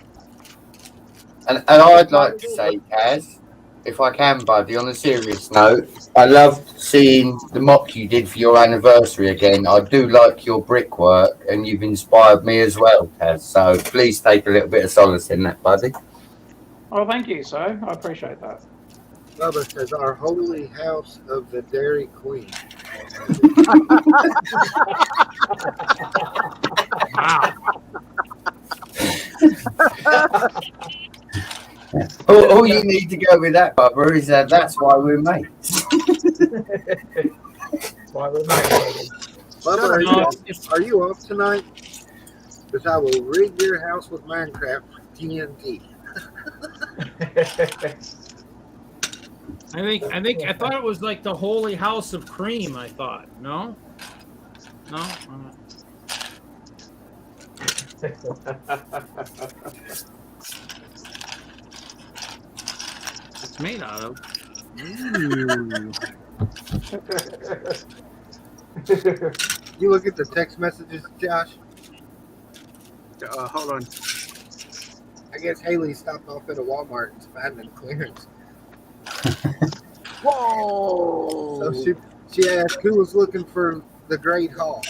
And I'd like to say, Kaz, if I can, buddy, on a serious note, I loved seeing the mock you did for your anniversary again. I do like your brickwork, and you've inspired me as well, Kaz. So please take a little bit of solace in that, buddy. Oh, thank you, sir. I appreciate that. Bubba says, our holy house of the Dairy Queen. All you need to go with that, Bubba, is that's why we're mates. Why we're mates. Bubba, are you off tonight? Because I will rig your house with Minecraft TNT. I thought it was like the holy house of cream. I thought no. It's made out of. You look at the text messages, Josh. Hold on. I guess Haley stopped off at a Walmart and found the clearance. Whoa! So she asked who was looking for the Great Hall.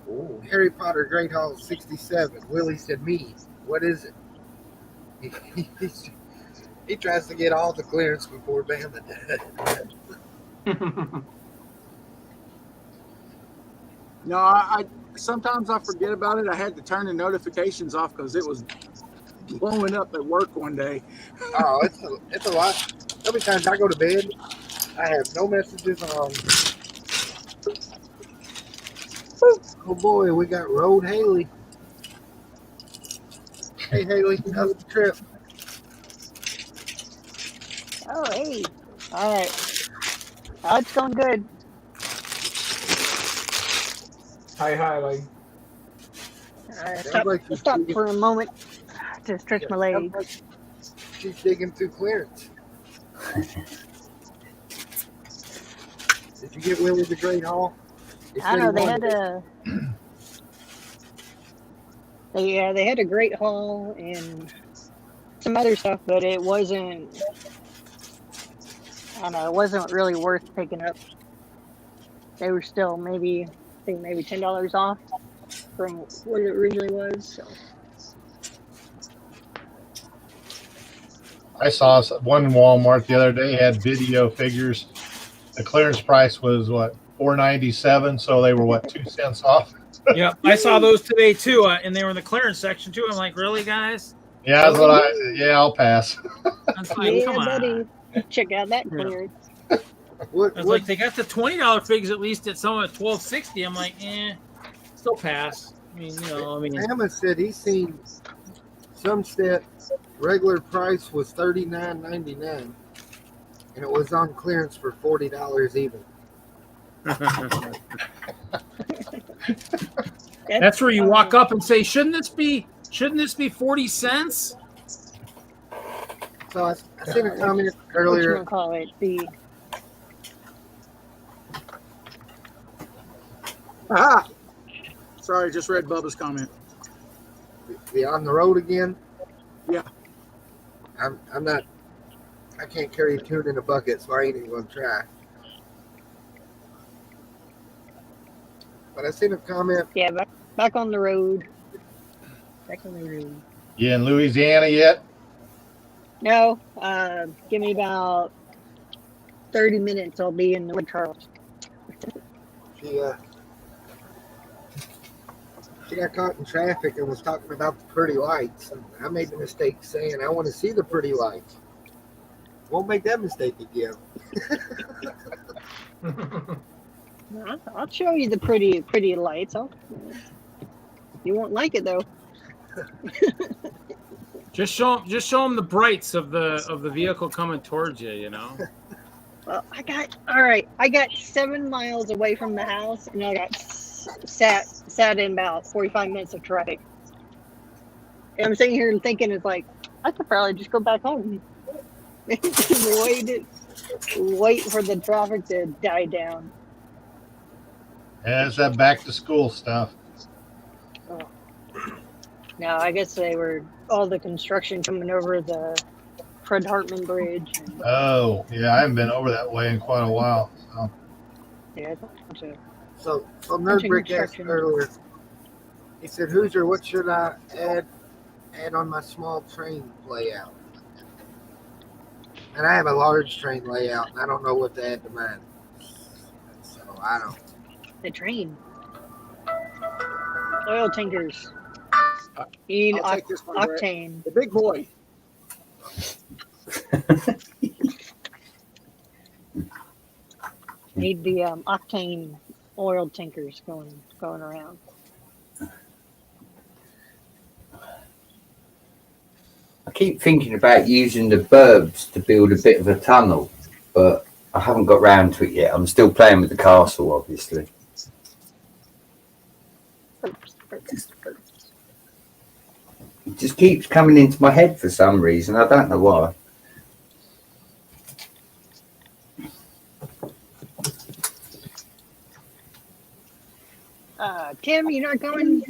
Ooh. Harry Potter Great Hall 67. Willie said, me. What is it? He tries to get all the clearance before Bama does. No, I sometimes I forget about it. I had to turn the notifications off because it was blowing up at work one day. Oh, it's a lot. So many times I go to bed, I have no messages on. Oh boy, we got Road Haley. Hey Haley, how's the trip? Oh, hey. All right. Oh, it's going good. Hey, Haley. Sounds like she's Stop digging, for a moment to stretch my sounds legs. like she's digging through clearance. Did you get Willie the Great Hall? He I said know he they wanted had it. they had a great haul and some other stuff, but it wasn't. I don't know. It wasn't really worth picking up. They were still maybe $10 off from what it originally was. So. I saw one Walmart the other day had video figures. The clearance price was what, $4.97, so they were what, 2 cents off. Yeah, I saw those today too, and they were in the clearance section too. I'm like, really, guys? Yeah, that's what I said. Yeah, I'll pass. I was like, Yeah, come on. buddy. Check out that Yeah. clearance. What, I was like, they got the $20 figs at least at some at $12.60. I'm like, still pass. I mean, Bama said he's seen some set regular price was $39.99 and it was on clearance for $40 even. That's where you walk up and say, shouldn't this be 40 cents? So I seen a comment earlier. What call it? The Ah! Sorry, just read Bubba's comment. The on the road again. Yeah. I'm not. I can't carry a tune in a bucket, so I ain't even gonna try. But I seen a comment. yeah, back on the road. Back on the road. You in Louisiana yet? No, give me about 30 minutes. I'll be in Wood Charles. She got caught in traffic and was talking about the pretty lights. And I made the mistake saying I want to see the pretty lights. Won't make that mistake again. I'll show you the pretty lights. You won't like it though. Just show them the brights of the vehicle coming towards you. You know. Well, I got 7 miles away from the house, and I got sat in about 45 minutes of traffic. And I'm sitting here and thinking, it's like I could probably just go back home. Wait for the traffic to die down. Yeah, it's that back to school stuff. Now, I guess they were all the construction coming over the Fred Hartman Bridge. And, Oh, yeah, I haven't been over that way in quite a while. So. yeah, it's a bunch of So Nerdbrick asked construction. earlier. He said, "Hoosier, what should I add on my small train layout?" And I have a large train layout, and I don't know what to add to mine. So I don't. the train. Oil tankers. You need I'll take this one, Brett. octane. The big boy. Need the octane oil tankers going around. I keep thinking about using the burbs to build a bit of a tunnel, but I haven't got round to it yet. I'm still playing with the castle, obviously. It just keeps coming into my head for some reason. I don't know why. Tim, you're not going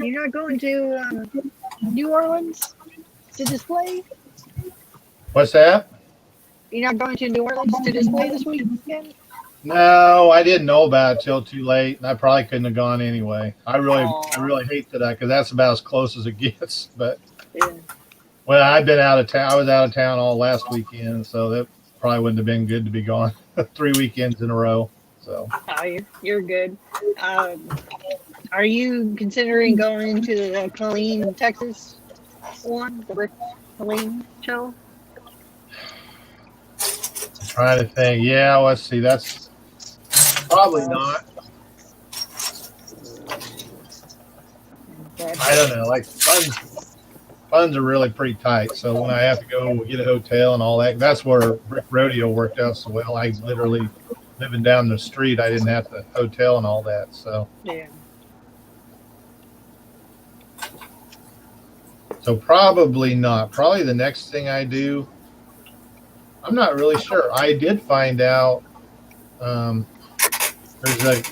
to New Orleans to display? What's that? You're not going to New Orleans to display this weekend? No, I didn't know about it till too late, and I probably couldn't have gone anyway. I Aw. really hate that because that's about as close as it gets. But Yeah. well, I've been out of town. I was out of town all last weekend, so that probably wouldn't have been good to be gone 3 weekends in a row. So Oh, you're good. Are you considering going to the Killeen, Texas one, the Rick Killeen show? I'm trying to think. Yeah, let's see. That's probably not. I don't know. Like funds are really pretty tight. So when I have to go get a hotel and all that, that's where Brick Rodeo worked out so well. I literally living down the street, I didn't have to hotel and all that. So Yeah. so probably not. Probably the next thing I do. I'm not really sure. I did find out there's a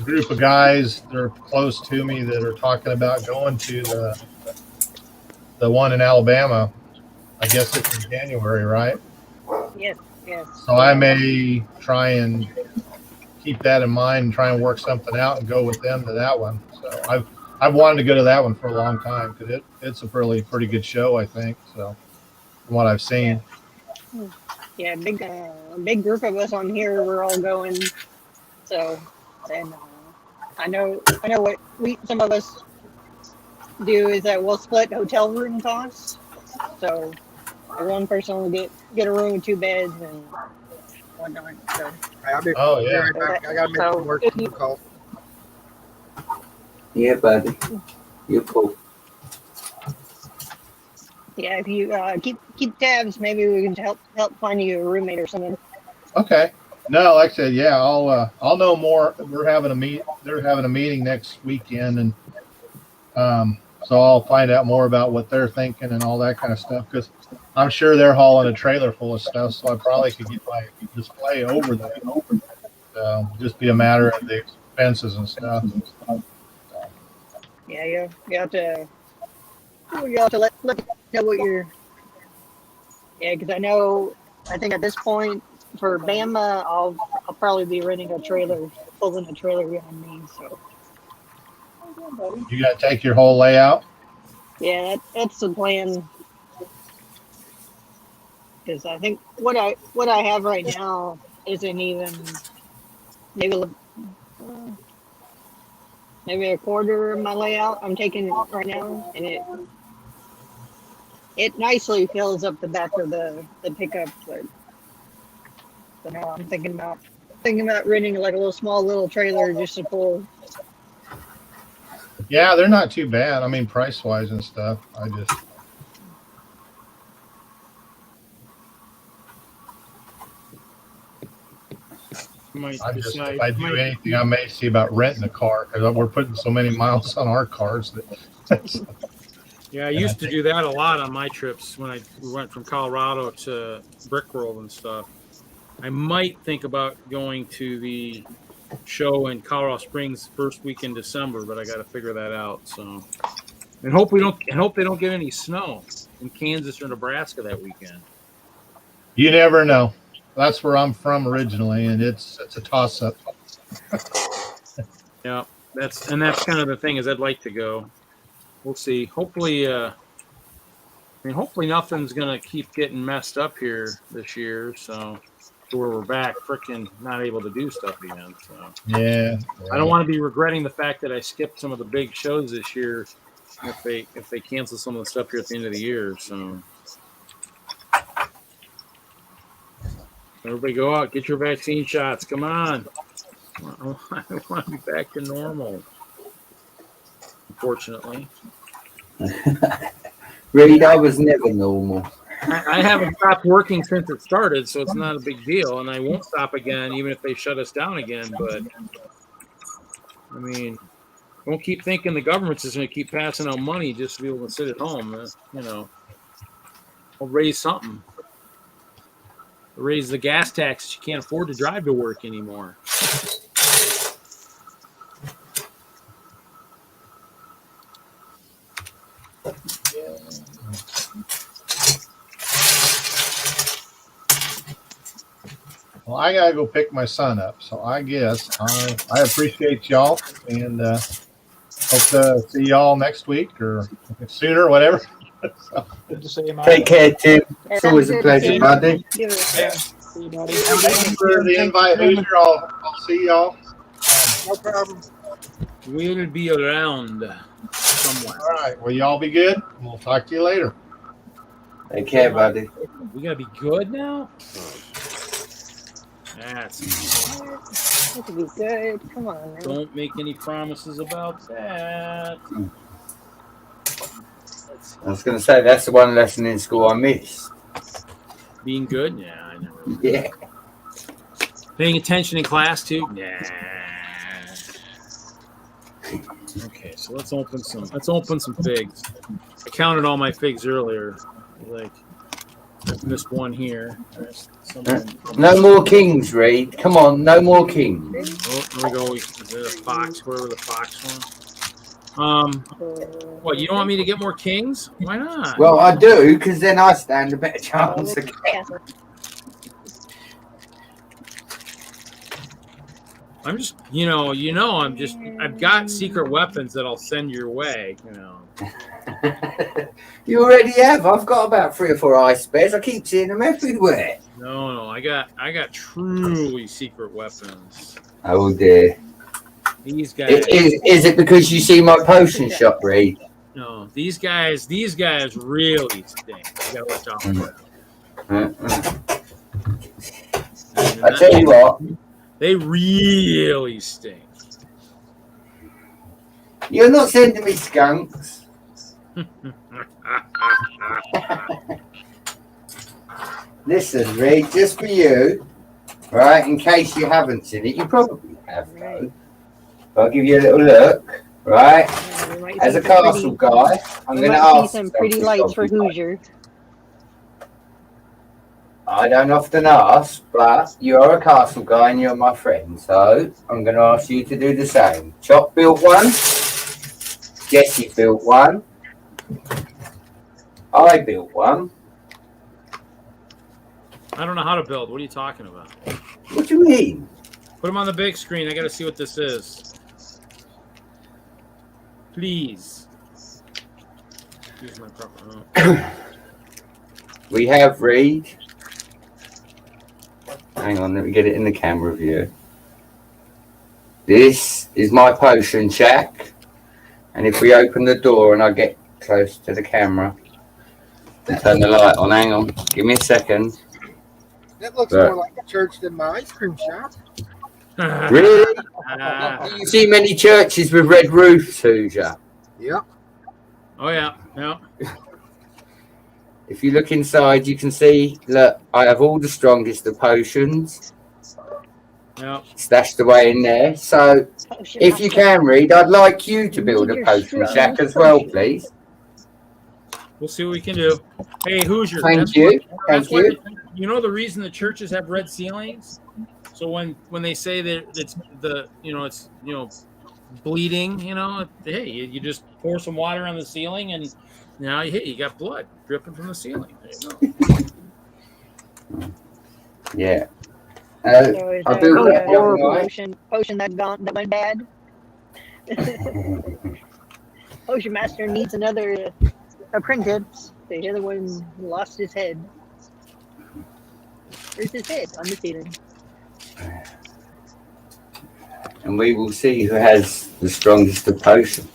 group of guys that are close to me that are talking about going to the one in Alabama. I guess it's in January, right? Yes. So I may try and keep that in mind and try and work something out and go with them to that one. So I've wanted to go to that one for a long time because it's a pretty good show, I think. So from what I've seen. Yeah, big group of us on here. We're all going. So, and I know what some of us do is that we'll split hotel room costs. So one person will get a room with 2 beds and whatnot. So Oh yeah. I gotta make some work call. Yeah, buddy. You're cool. yeah, if you keep tabs, maybe we can help find you a roommate or something. Okay. No, like I said, yeah, I'll know more. They're having a meeting next weekend, and so I'll find out more about what they're thinking and all that kind of stuff. Because I'm sure they're hauling a trailer full of stuff, so I probably could get my display over there. Just be a matter of the expenses and stuff. Yeah, you have to let me know what you're. Yeah, because I think at this point for Bama, I'll probably be renting a trailer, pulling a trailer behind me. So You got to take your whole layout. yeah, that's the plan. Because I think what I have right now isn't even maybe a quarter of my layout I'm taking right now, and it nicely fills up the back of the pickup. But now I'm thinking about renting like a little trailer just to pull. Yeah, they're not too bad. I mean, price wise and stuff. If I do anything, I may see about renting a car because we're putting so many miles on our cars that. Yeah, I used to do that a lot on my trips when we went from Colorado to Brick World and stuff. I might think about going to the show in Colorado Springs first week in December, but I got to figure that out. So, and hope they don't get any snow in Kansas or Nebraska that weekend. You never know. That's where I'm from originally, and it's a toss up. Yeah, that's kind of the thing is I'd like to go. We'll see. Hopefully, hopefully nothing's gonna keep getting messed up here this year. So, to where we're back, freaking not able to do stuff again. So, Yeah. I don't want to be regretting the fact that I skipped some of the big shows this year. If they cancel some of the stuff here at the end of the year, so everybody go out, get your vaccine shots. Come on. I want to be back to normal. Unfortunately. Radar was never normal. I haven't stopped working since it started, so it's not a big deal, and I won't stop again, even if they shut us down again. But I mean, don't keep thinking the government's just going to keep passing out money just to be able to sit at home. I'll raise something. Raise the gas tax. You can't afford to drive to work anymore. Well, I gotta go pick my son up, so I guess I appreciate y'all, and hope to see y'all next week or sooner, whatever. So, Good to see you, mate. Take care, Tim. Yeah, It's always a good to pleasure, see you. buddy. Give it Yeah. See you, buddy. thank you for the invite, Hoosier. I'll see y'all. No problem. We'll be around somewhere. All right. Well, y'all be good. We'll talk to you later. Take care, buddy. We gotta be good now. That's That could be good. Come on, man. don't make any promises about that. I was going to say, that's the one lesson in school I missed. Being good? Yeah, I never. Yeah. Paying attention in class too? Nah. Okay, so let's open some figs. I counted all my figs earlier. Like I've missed one here. No more kings, Reed. Come on, no more kings. Oh, there we go. The fox, wherever the fox one. What, you don't want me to get more kings? Why not? Well, I do, because then I stand a better chance. I'm just, I've got secret weapons that I'll send your way, You already have. I've got about 3 or 4 ice bears. I keep seeing them everywhere. No, I got truly secret weapons. Oh dear. These guys. Is it because you see my potion shop, Reed? No, these guys really stink. You gotta watch out for them. I tell you what. They really stink. You're not sending me skunks. Listen, Reed, just for you, right? In case you haven't seen it, you probably have. Though. I'll give you a little look, right? As a castle guy, I'm going to ask. Some pretty lights for Hoosier. I don't often ask, but you're a castle guy and you're my friend, so I'm going to ask you to do the same. Chop built one. Jesse built one. I built one. I don't know how to build. What are you talking about? What do you mean? Put them on the big screen. I got to see what this is. Please. Use my proper. We have Reed. Hang on, let me get it in the camera view. This is my potion shack. And if we open the door and I get close to the camera, and turn the light on. Hang on, give me a second. That looks more like a church than my ice cream shop. Really? Do you see many churches with red roofs, Hoosier? Yep. Oh yeah, yeah. If you look inside, you can see, look, I have all the strongest of potions stashed away in there. So, if you can, Reed, I'd like you to build a potion shack as well, please. We'll see what we can do. Hey, Hoosier. Thank you. Thank you. You know the reason the churches have red ceilings? So when they say that it's bleeding, hey, you just pour some water on the ceiling and now you got blood dripping from the ceiling. There you go. Yeah. So I built that the other potion that went bad. Potion Master needs another apprentice. The other one lost his head. Where's his head? On the ceiling. And we will see who has the strongest of potions.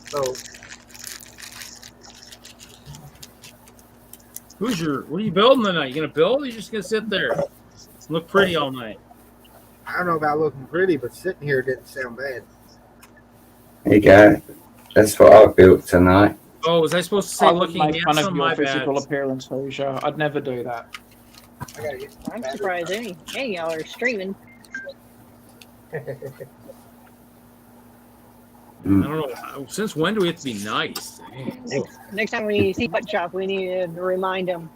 So, Hoosier, what are you building tonight? You gonna build or you just gonna sit there? Look pretty all night. I don't know about looking pretty, but sitting here didn't sound bad. There you go. That's what I built tonight. Oh, was I supposed to say I would looking make fun handsome? of your My physical bad. appearance, Hoosier. I'd never do that. I gotta get I'm surprised any of y'all are streaming. I don't know. Since when do we have to be nice? Next time we see Butt Chop, we need to remind him.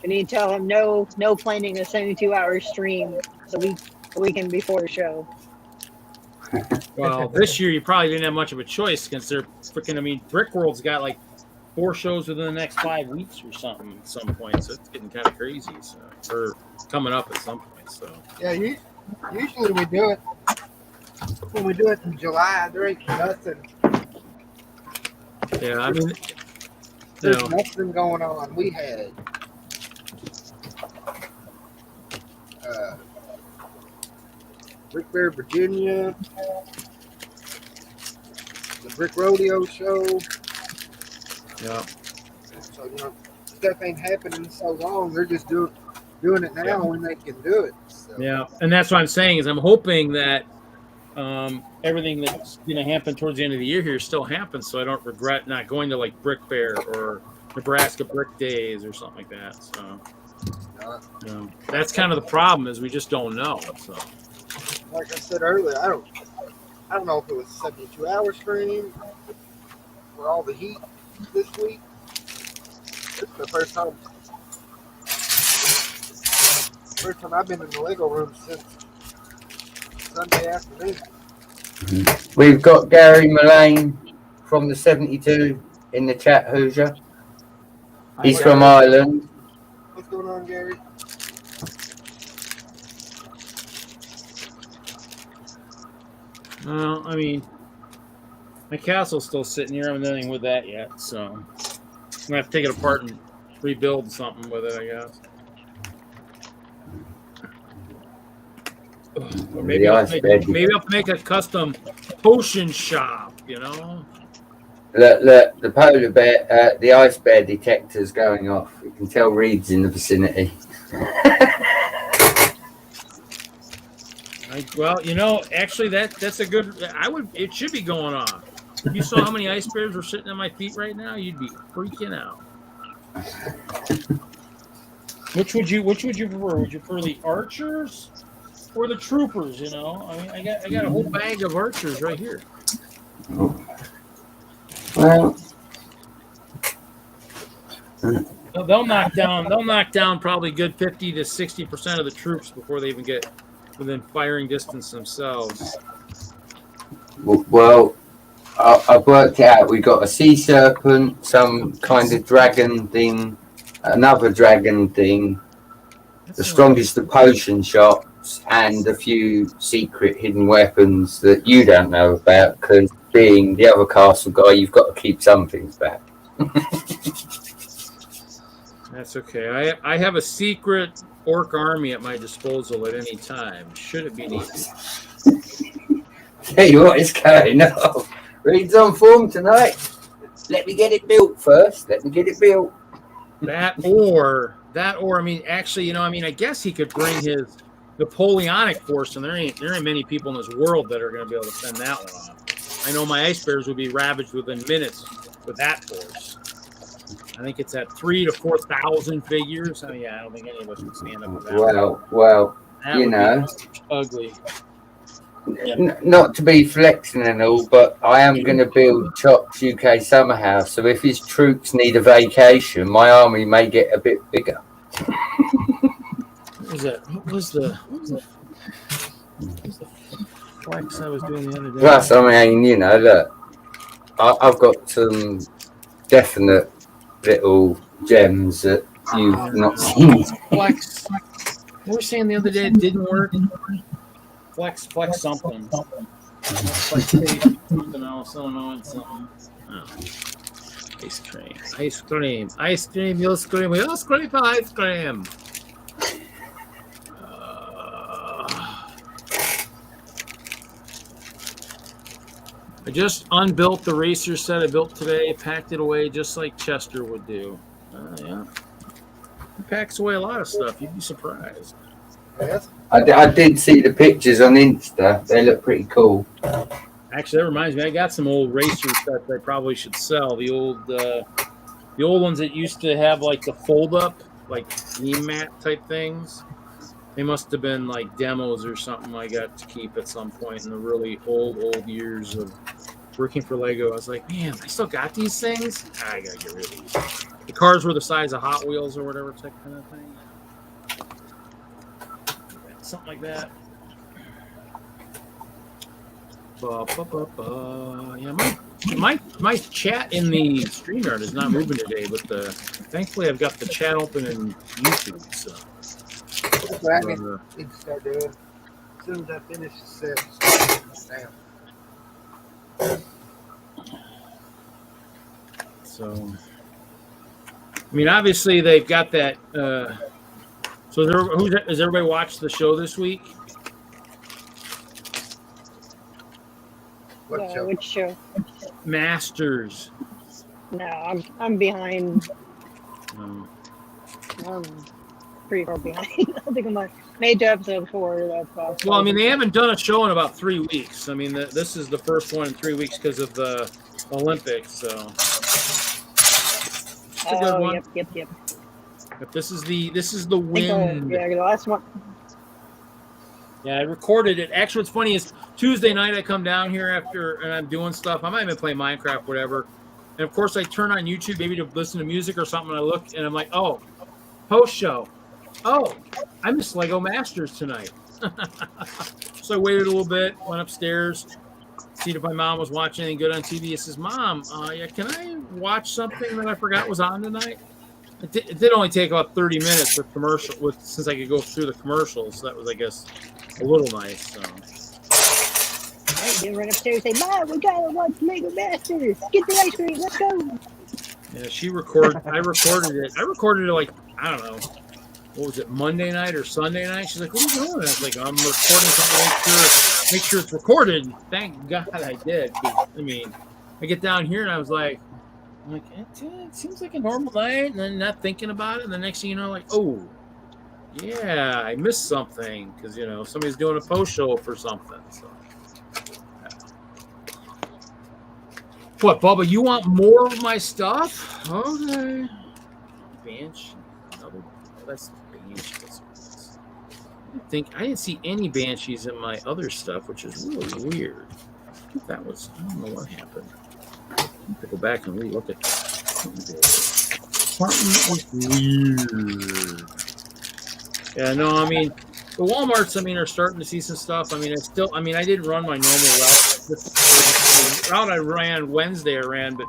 We need to tell him no planning a 72-hour stream the weekend before the show. Well, this year you probably didn't have much of a choice because they're freaking. I mean, Brick World's got like 4 shows within the next 5 weeks or something. At some point, so it's getting kind of crazy. So, or coming up at some point. So, Yeah, usually we do it when we do it in July. There ain't nothing. yeah, I mean, There's nothing going on. We had Brick Bear, Virginia, the Brick Rodeo show. yeah. So, stuff ain't happening so long. They're just doing it now when they can do it. So. Yeah, and that's what I'm saying is I'm hoping that everything that's going to happen towards the end of the year here still happens, so I don't regret not going to like Brick Fair or Nebraska Brick Days or something like that. So, that's kind of the problem is we just don't know. So, like I said earlier, I don't know if it was a 72-hour stream for all the heat this week. This is the first time I've been in the Lego room since Sunday afternoon. We've got Gary Mullane from the 72 in the chat, Hoosier. He's from Ireland. What's going on, Gary? well, I mean, my castle's still sitting here. I haven't done anything with that yet, so I'm gonna have to take it apart and rebuild something with it, I guess. Or maybe I'll make a custom potion shop, Look, the polar bear, the ice bear detector's going off. You can tell Reed's in the vicinity. Well, actually, that's a good. It should be going off. If you saw how many ice bears were sitting on my feet right now, you'd be freaking out. Which would you prefer? Would you prefer the archers or the troopers? I mean, I got a whole bag of archers right here. Well, they'll knock down probably good 50 to 60% of the troops before they even get within firing distance themselves. Well, I've worked it out. We got a sea serpent, some kind of dragon thing, another dragon thing, the strongest of potion shots, and a few secret hidden weapons that you don't know about because being the other castle guy, you've got to keep some things back. That's okay. I have a secret orc army at my disposal at any time. Should it be needed? Tell you what, it's going on. Reed's on form tonight. Let me get it built first. Let me get it built. That or I mean, actually, I guess he could bring his Napoleonic force, and there ain't many people in this world that are going to be able to fend that one off. I know my ice bears would be ravaged within minutes with that force. I think it's at 3,000 to 4,000 figures. I mean, I don't think any of us would stand up with that. Well, that would be ugly. Not to be flexing and all, but I am going to build Chop's UK summer house. So if his troops need a vacation, my army may get a bit bigger. What was the flex I was doing the other day? Plus, I mean, look, I've got some definite little gems that you've not seen. Flex. We were saying the other day it didn't work. Flex something. Flex tape, something else. I don't know. It's something. Oh. Ice cream. You'll scream for ice cream. I just unbuilt the racer set I built today, packed it away just like Chester would do. Yeah. He packs away a lot of stuff. You'd be surprised. I did see the pictures on Insta. They look pretty cool. Actually, that reminds me. I got some old racer sets I probably should sell. The old ones that used to have like the fold up, like knee mat type things. They must have been like demos or something I got to keep at some point in the really old years of working for Lego. I was like, man, I still got these things. I gotta get rid of these. The cars were the size of Hot Wheels or whatever type kind of thing. Something like that. Yeah, my chat in the StreamYard is not moving today, but thankfully I've got the chat open in YouTube. So, That's what I need to start doing. As soon as I finish the set, start down. So, I mean, obviously they've got that. So, has everybody watched the show this week? What show? Which show? Masters. No, I'm behind. No. Pretty far behind. I think I'm made to episode 4. That's Well, I mean, they haven't done a show in about 3 weeks. I mean, this is the first one in 3 weeks because of the Olympics. So, it's a good one. Yep. But this is the win. Yeah, the last one. Yeah, I recorded it. Actually, what's funny is Tuesday night I come down here and I'm doing stuff. I might even play Minecraft, whatever. And of course, I turn on YouTube maybe to listen to music or something. And I look and I'm like, oh, post show. Oh, I missed Lego Masters tonight. So I waited a little bit, went upstairs, see if my mom was watching anything good on TV. I says, Mom, can I watch something that I forgot was on tonight? It did only take about 30 minutes since I could go through the commercials. So that was, I guess, a little nice. So. Right, you run upstairs and say, Mom, we gotta watch Lego Masters. Get the ice cream. Let's go. Yeah, I recorded it. I recorded it like, I don't know. What was it, Monday night or Sunday night? She's like, what are you doing? I was like, I'm recording something, make sure it's recorded. Thank God I did. I mean, I get down here and I was like, it seems like a normal night, and then not thinking about it. And the next thing you know, like, oh, yeah, I missed something because, somebody's doing a post show for something. So, yeah. What, Bubba, you want more of my stuff? Okay. Banshee. That's Banshees. I didn't see any Banshees in my other stuff, which is really weird. I don't know what happened. I have to go back and relook at that. Something is weird. Yeah, no, I mean, the Walmarts, are starting to see some stuff. I didn't run my normal route. The route I ran Wednesday, but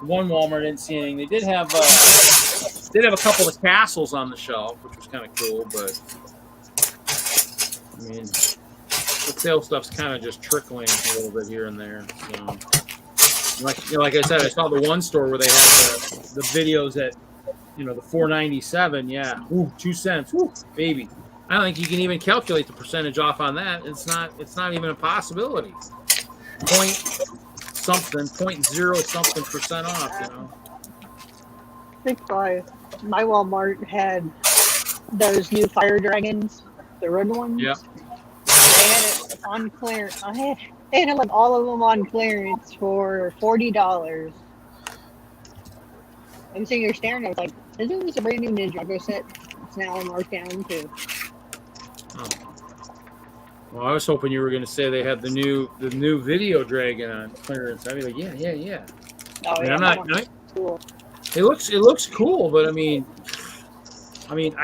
one Walmart didn't see anything. They did have a couple of castles on the shelf, which was kind of cool, but the sale stuff's kind of just trickling a little bit here and there. So, like I said, I saw the one store where they had the videos at, the $4.97. Yeah, 2 cents, baby. I don't think you can even calculate the percentage off on that. It's not even a possibility. 0.0 something percent off. I think my Walmart had those new fire dragons, the red ones. Yeah. They had it on clearance. They had like all of them on clearance for $40. I'm sitting here staring. I was like, "Isn't this a brand new Ninjago set? It's now marked down too." Oh. Well, I was hoping you were going to say they had the new video dragon on clearance. I'd be like, yeah. Oh, I'm not. Cool. It looks cool, but I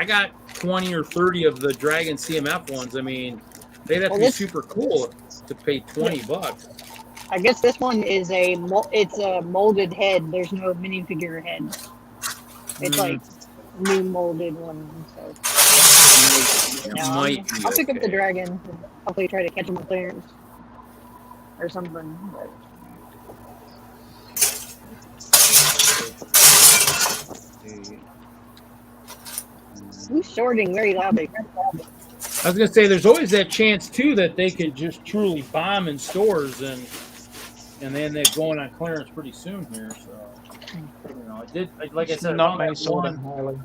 got 20 or 30 of the Dragon CMF ones. They'd have to be super cool to pay $20. I guess this one is a molded head. There's no minifigure head. It's like new molded one. So I'll pick up the dragon and hopefully try to catch him on clearance or something. But. Who's sorting very loudly? I was gonna say there's always that chance too that they could just truly bomb in stores and then they're going on clearance pretty soon here. So like I said, not many sorting highly.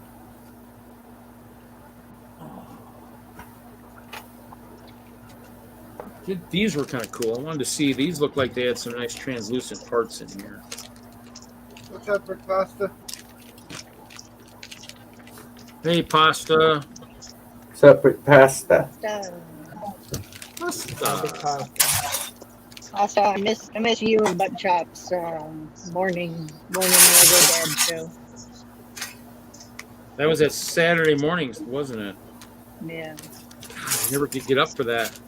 These were kind of cool. I wanted to see. These look like they had some nice translucent parts in here. What's up for pasta? Hey, pasta. Separate pasta. Pasta. Also, I miss you and butt chops. Morning when I go to bed show. That was at Saturday mornings, wasn't it? Yeah. I never could get up for that.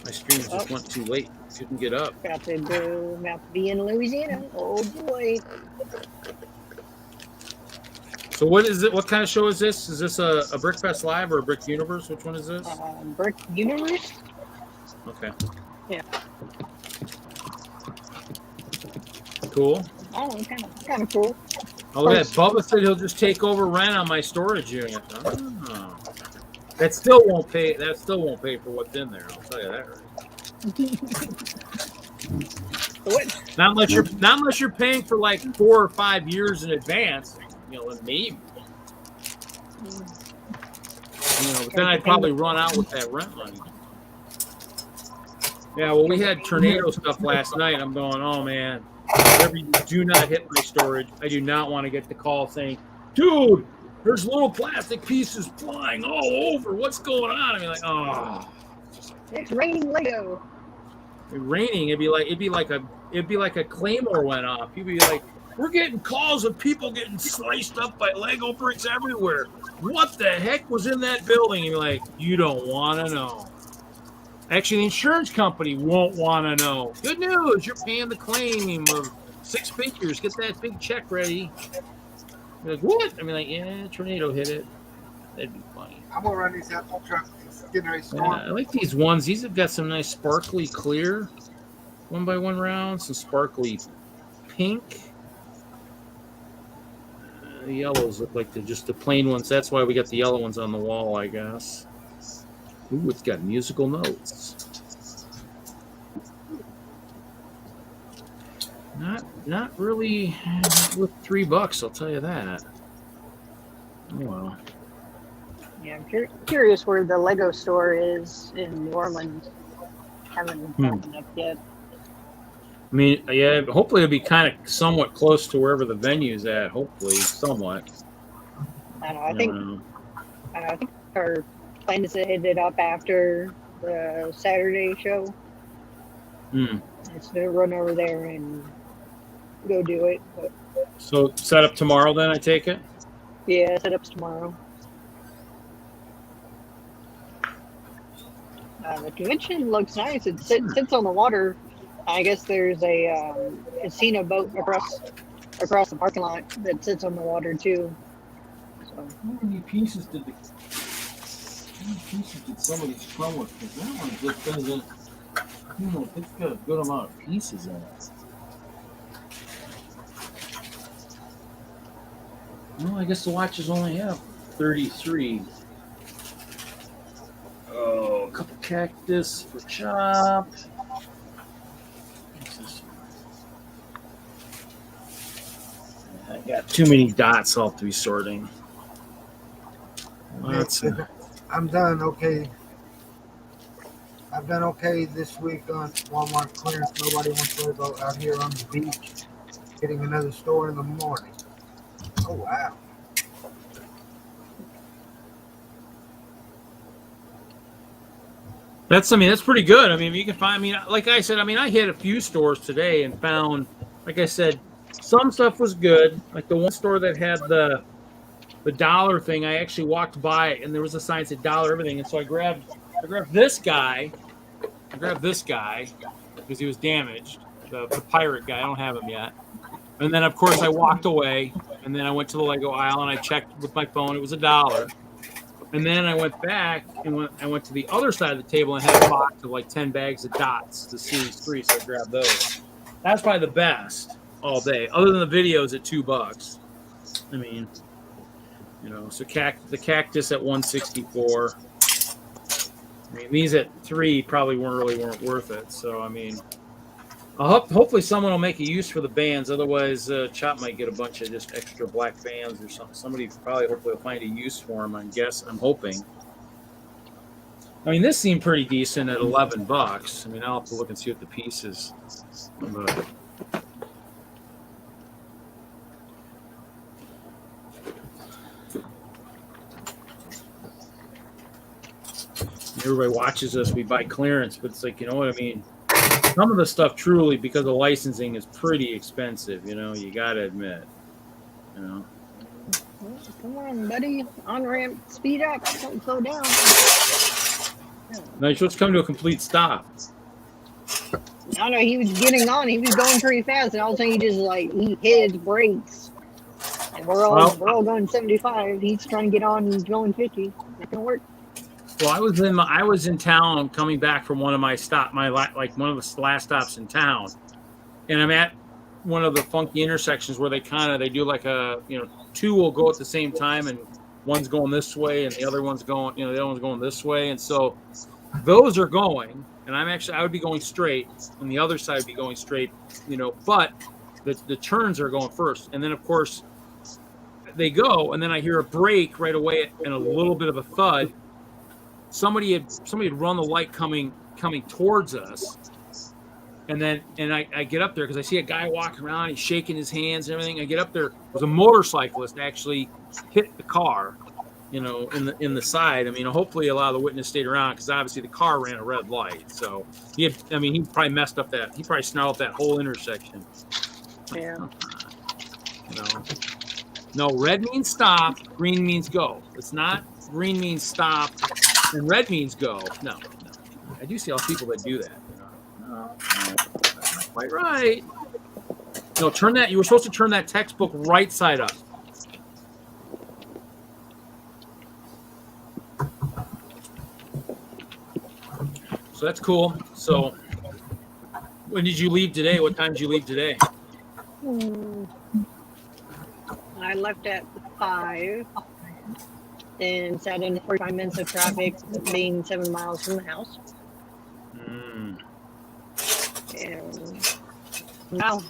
My streams just went too late. You can get up. About to be in Louisiana. Oh boy. So what is it? What kind of show is this? Is this a Brickfest Live or a Brick Universe? Which one is this? Brick Universe? Okay. Yeah. Cool. Oh, kind of cool. Oh, look at that. Bubba said he'll just take over rent on my storage unit. Oh. That still won't pay. That still won't pay for what's in there. I'll tell you that right. What? Not unless you're paying for like 4 or 5 years in advance. You know, maybe. You know, but then I'd probably run out with that rent money. Yeah, well, we had tornado stuff last night. I'm going, oh man, whatever you do not hit my storage. I do not want to get the call saying, dude, there's little plastic pieces flying all over. What's going on? I mean, like, oh, It's raining Lego. Raining. It'd be like a claymore went off. You'd be like, we're getting calls of people getting sliced up by Lego bricks everywhere. What the heck was in that building? And you're like, you don't want to know. Actually, the insurance company won't want to know. Good news, you're paying the claim of 6 figures. Get that big check ready. You're like, what? I mean, like, yeah, tornado hit it. That'd be funny. I'm gonna run these out the truck. It's getting ready to storm. I like these ones. These have got some nice sparkly clear 1x1 rounds, some sparkly pink. The yellows look like they're just the plain ones. That's why we got the yellow ones on the wall, I guess. Ooh, it's got musical notes. Not really with $3, I'll tell you that. Oh well. Yeah, I'm curious where the Lego store is in New Orleans. Haven't opened up yet. I mean, yeah, hopefully it'll be kind of somewhat close to wherever the venue's at. Hopefully, somewhat. I don't know. I think our plan is to hit it up after the Saturday show. It's to run over there and go do it. But, So set up tomorrow, then I take it. yeah, set-up's tomorrow. The convention looks nice. It sits on the water. I guess there's a casino boat across the parking lot that sits on the water too. So. How many pieces did somebody come with? Because that one just doesn't. It's got a good amount of pieces in it. Well, I guess the watches only have 33. Oh, a couple cactus for chop. What's this one? I got too many dots I'll have to be sorting. I'm done okay. I've done okay this week on Walmart clearance. Nobody wants to go out here on the beach getting another store in the morning. Oh, wow. That's pretty good. I mean, you can find, like I said, I hit a few stores today and found, like I said, some stuff was good. Like the one store that had the dollar thing, I actually walked by it and there was a sign that said dollar everything. And so I grabbed this guy. I grabbed this guy because he was damaged. The pirate guy. I don't have him yet. And then, of course, I walked away. And then I went to the Lego aisle and I checked with my phone. It was $1. And then I went back and I went to the other side of the table and had a box of like 10 bags of dots, the Series 3. So I grabbed those. That's probably the best all day, other than the videos at $2. I mean, so the cactus at 164. I mean, these at 3 probably weren't worth it. So I mean, hopefully someone will make a use for the bands. Otherwise, Chop might get a bunch of just extra black bands or something. Somebody hopefully will find a use for them. I'm hoping. I mean, this seemed pretty decent at $11. I mean, I'll have to look and see what the piece is. But, everybody watches us, we buy clearance, but it's like, you know what I mean? Some of the stuff truly, because of licensing, is pretty expensive, you got to admit. Come on, buddy. On-ramp, speed up. Don't slow down. Now you're supposed to come to a complete stop. I don't know. He was getting on. He was going pretty fast, and all of a sudden he just like he hit his brakes, and we're all going 75. He's trying to get on. He's going 50. Not gonna work. Well, I was in town coming back from one of my one of the last stops in town, and I'm at one of the funky intersections where they do like a, two will go at the same time, and one's going this way and the other one's going, the other one's going this way, and so those are going, and I would be going straight, and the other side would be going straight, but the turns are going first, and then of course they go, and then I hear a brake right away and a little bit of a thud. Somebody had run the light coming towards us, and I get up there because I see a guy walking around. He's shaking his hands and everything. I get up there. There's a motorcyclist actually hit the car, in the side. I mean, hopefully a lot of the witness stayed around because obviously the car ran a red light. So he probably messed up that. He probably snarled that whole intersection. Yeah. No, red means stop. Green means go. It's not green means stop. And red means go. No. I do see all people that do that. No, not quite right. No, you were supposed to turn that textbook right side up. So that's cool. So when did you leave today? What time did you leave today? I left at 5. And sat in 45 minutes of traffic, being 7 miles from the house. And now,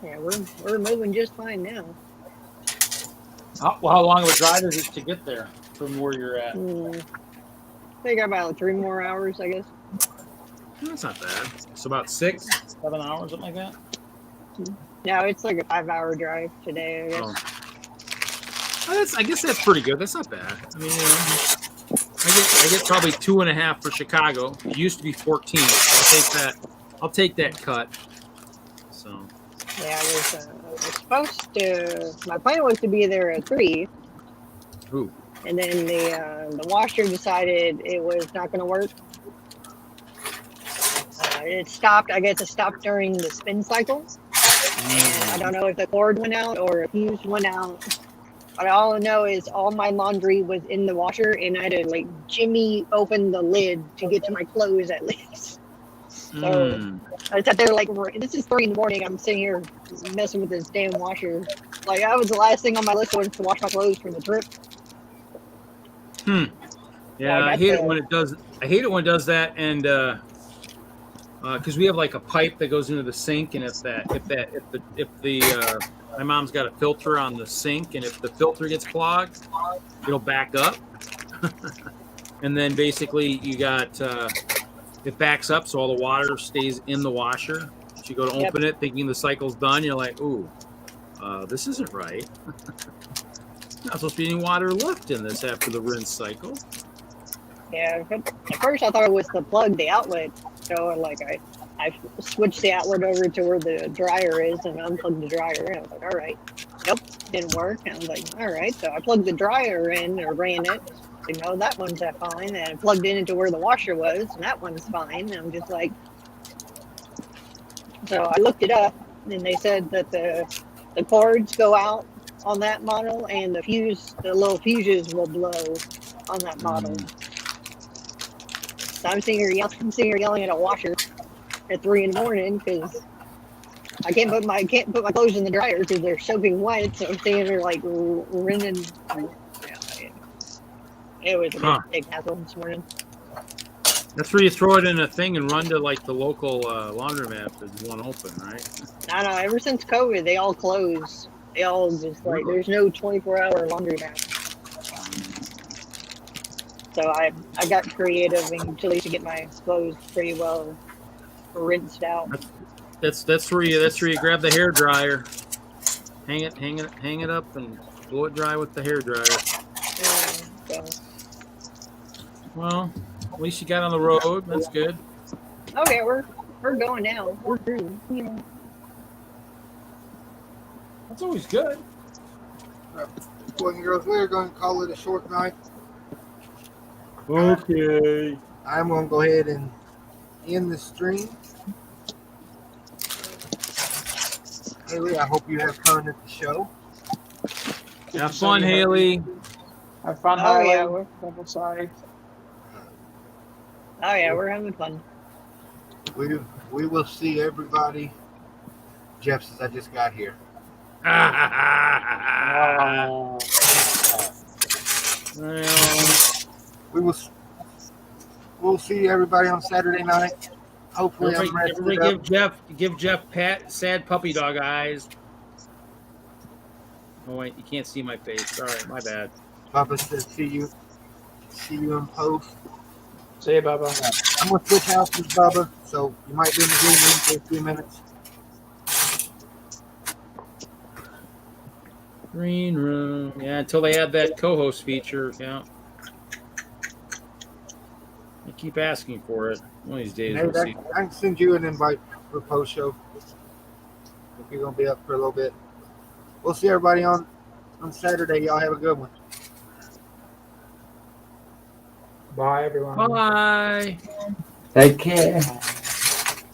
we're moving just fine now. How long of a drive is it to get there from where you're at? I think about 3 more hours, I guess. That's not bad. It's about 6, 7 hours, something like that. No, it's like a 5-hour drive today, I guess. Oh. I guess that's pretty good. That's not bad. I mean, I get probably 2.5 for Chicago. It used to be 14. So I'll take that cut. So. Yeah, I was supposed to. My plan was to be there at 3. Ooh. And then the washer decided it was not going to work. It stopped. I guess it stopped during the spin cycle. And I don't know if the cord went out or a fuse went out. But all I know is all my laundry was in the washer, and I had to jimmy open the lid to get to my clothes at least. So I sat there this is 3 a.m. I'm sitting here messing with this damn washer. That was the last thing on my list was to wash my clothes from the trip. Yeah, I hate it when it does. I hate it when it does that, and because we have a pipe that goes into the sink, and if my mom's got a filter on the sink, and if the filter gets clogged, it'll back up. And then basically you got, it backs up so all the water stays in the washer. So you go to open it thinking the cycle's done. You're like, ooh, this isn't right. Not supposed to be any water left in this after the rinse cycle. Yeah, at first I thought it was the plug, the outlet. So I switched the outlet over to where the dryer is and unplugged the dryer. And I was like, all right. Nope, didn't work. And I was like, all right. So I plugged the dryer in or ran it. That one's fine. And I plugged it into where the washer was, and that one's fine. And I'm just like, so I looked it up, and they said that the cords go out on that model, and the little fuses will blow on that model. So I'm sitting here yelling at a washer at 3 a.m. because I can't put my clothes in the dryer because they're soaking wet. So I'm sitting there running. It was a big hassle this morning. That's where you throw it in a thing and run to the local laundromat if there's one open, right? I know. Ever since COVID, they all close. They all just there's no 24-hour laundromat. So I got creative and to get my clothes pretty well rinsed out. That's where you grab the hair dryer, hang it up, and blow it dry with the hair dryer. Well, at least you got on the road. That's good. Okay, we're going now. We're through. That's always good. Boys and girls, we're going to call it a short night. Okay. I'm going to go ahead and end the stream. Haley, I hope you have fun at the show. Have fun, Haley. Have fun, Oh Haley. yeah, Double safe. we're having fun. We will see everybody. Jeff says I just got here. Oh. Well, We'll see everybody on Saturday night. Hopefully, I'm rested everybody up. give Jeff sad puppy dog eyes. Oh wait, you can't see my face. Sorry, my bad. Papa says see you in post. See you, Bubba. I'm gonna switch houses, Bubba, so you might be in the green room for a few minutes. Green room. Yeah, until they add that co-host feature. Yeah. I keep asking for it. One of these days Nate, we'll see. I can send you an invite for post show if you're gonna be up for a little bit. We'll see everybody on Saturday. Y'all have a good one. Bye, everyone. Bye. Take care.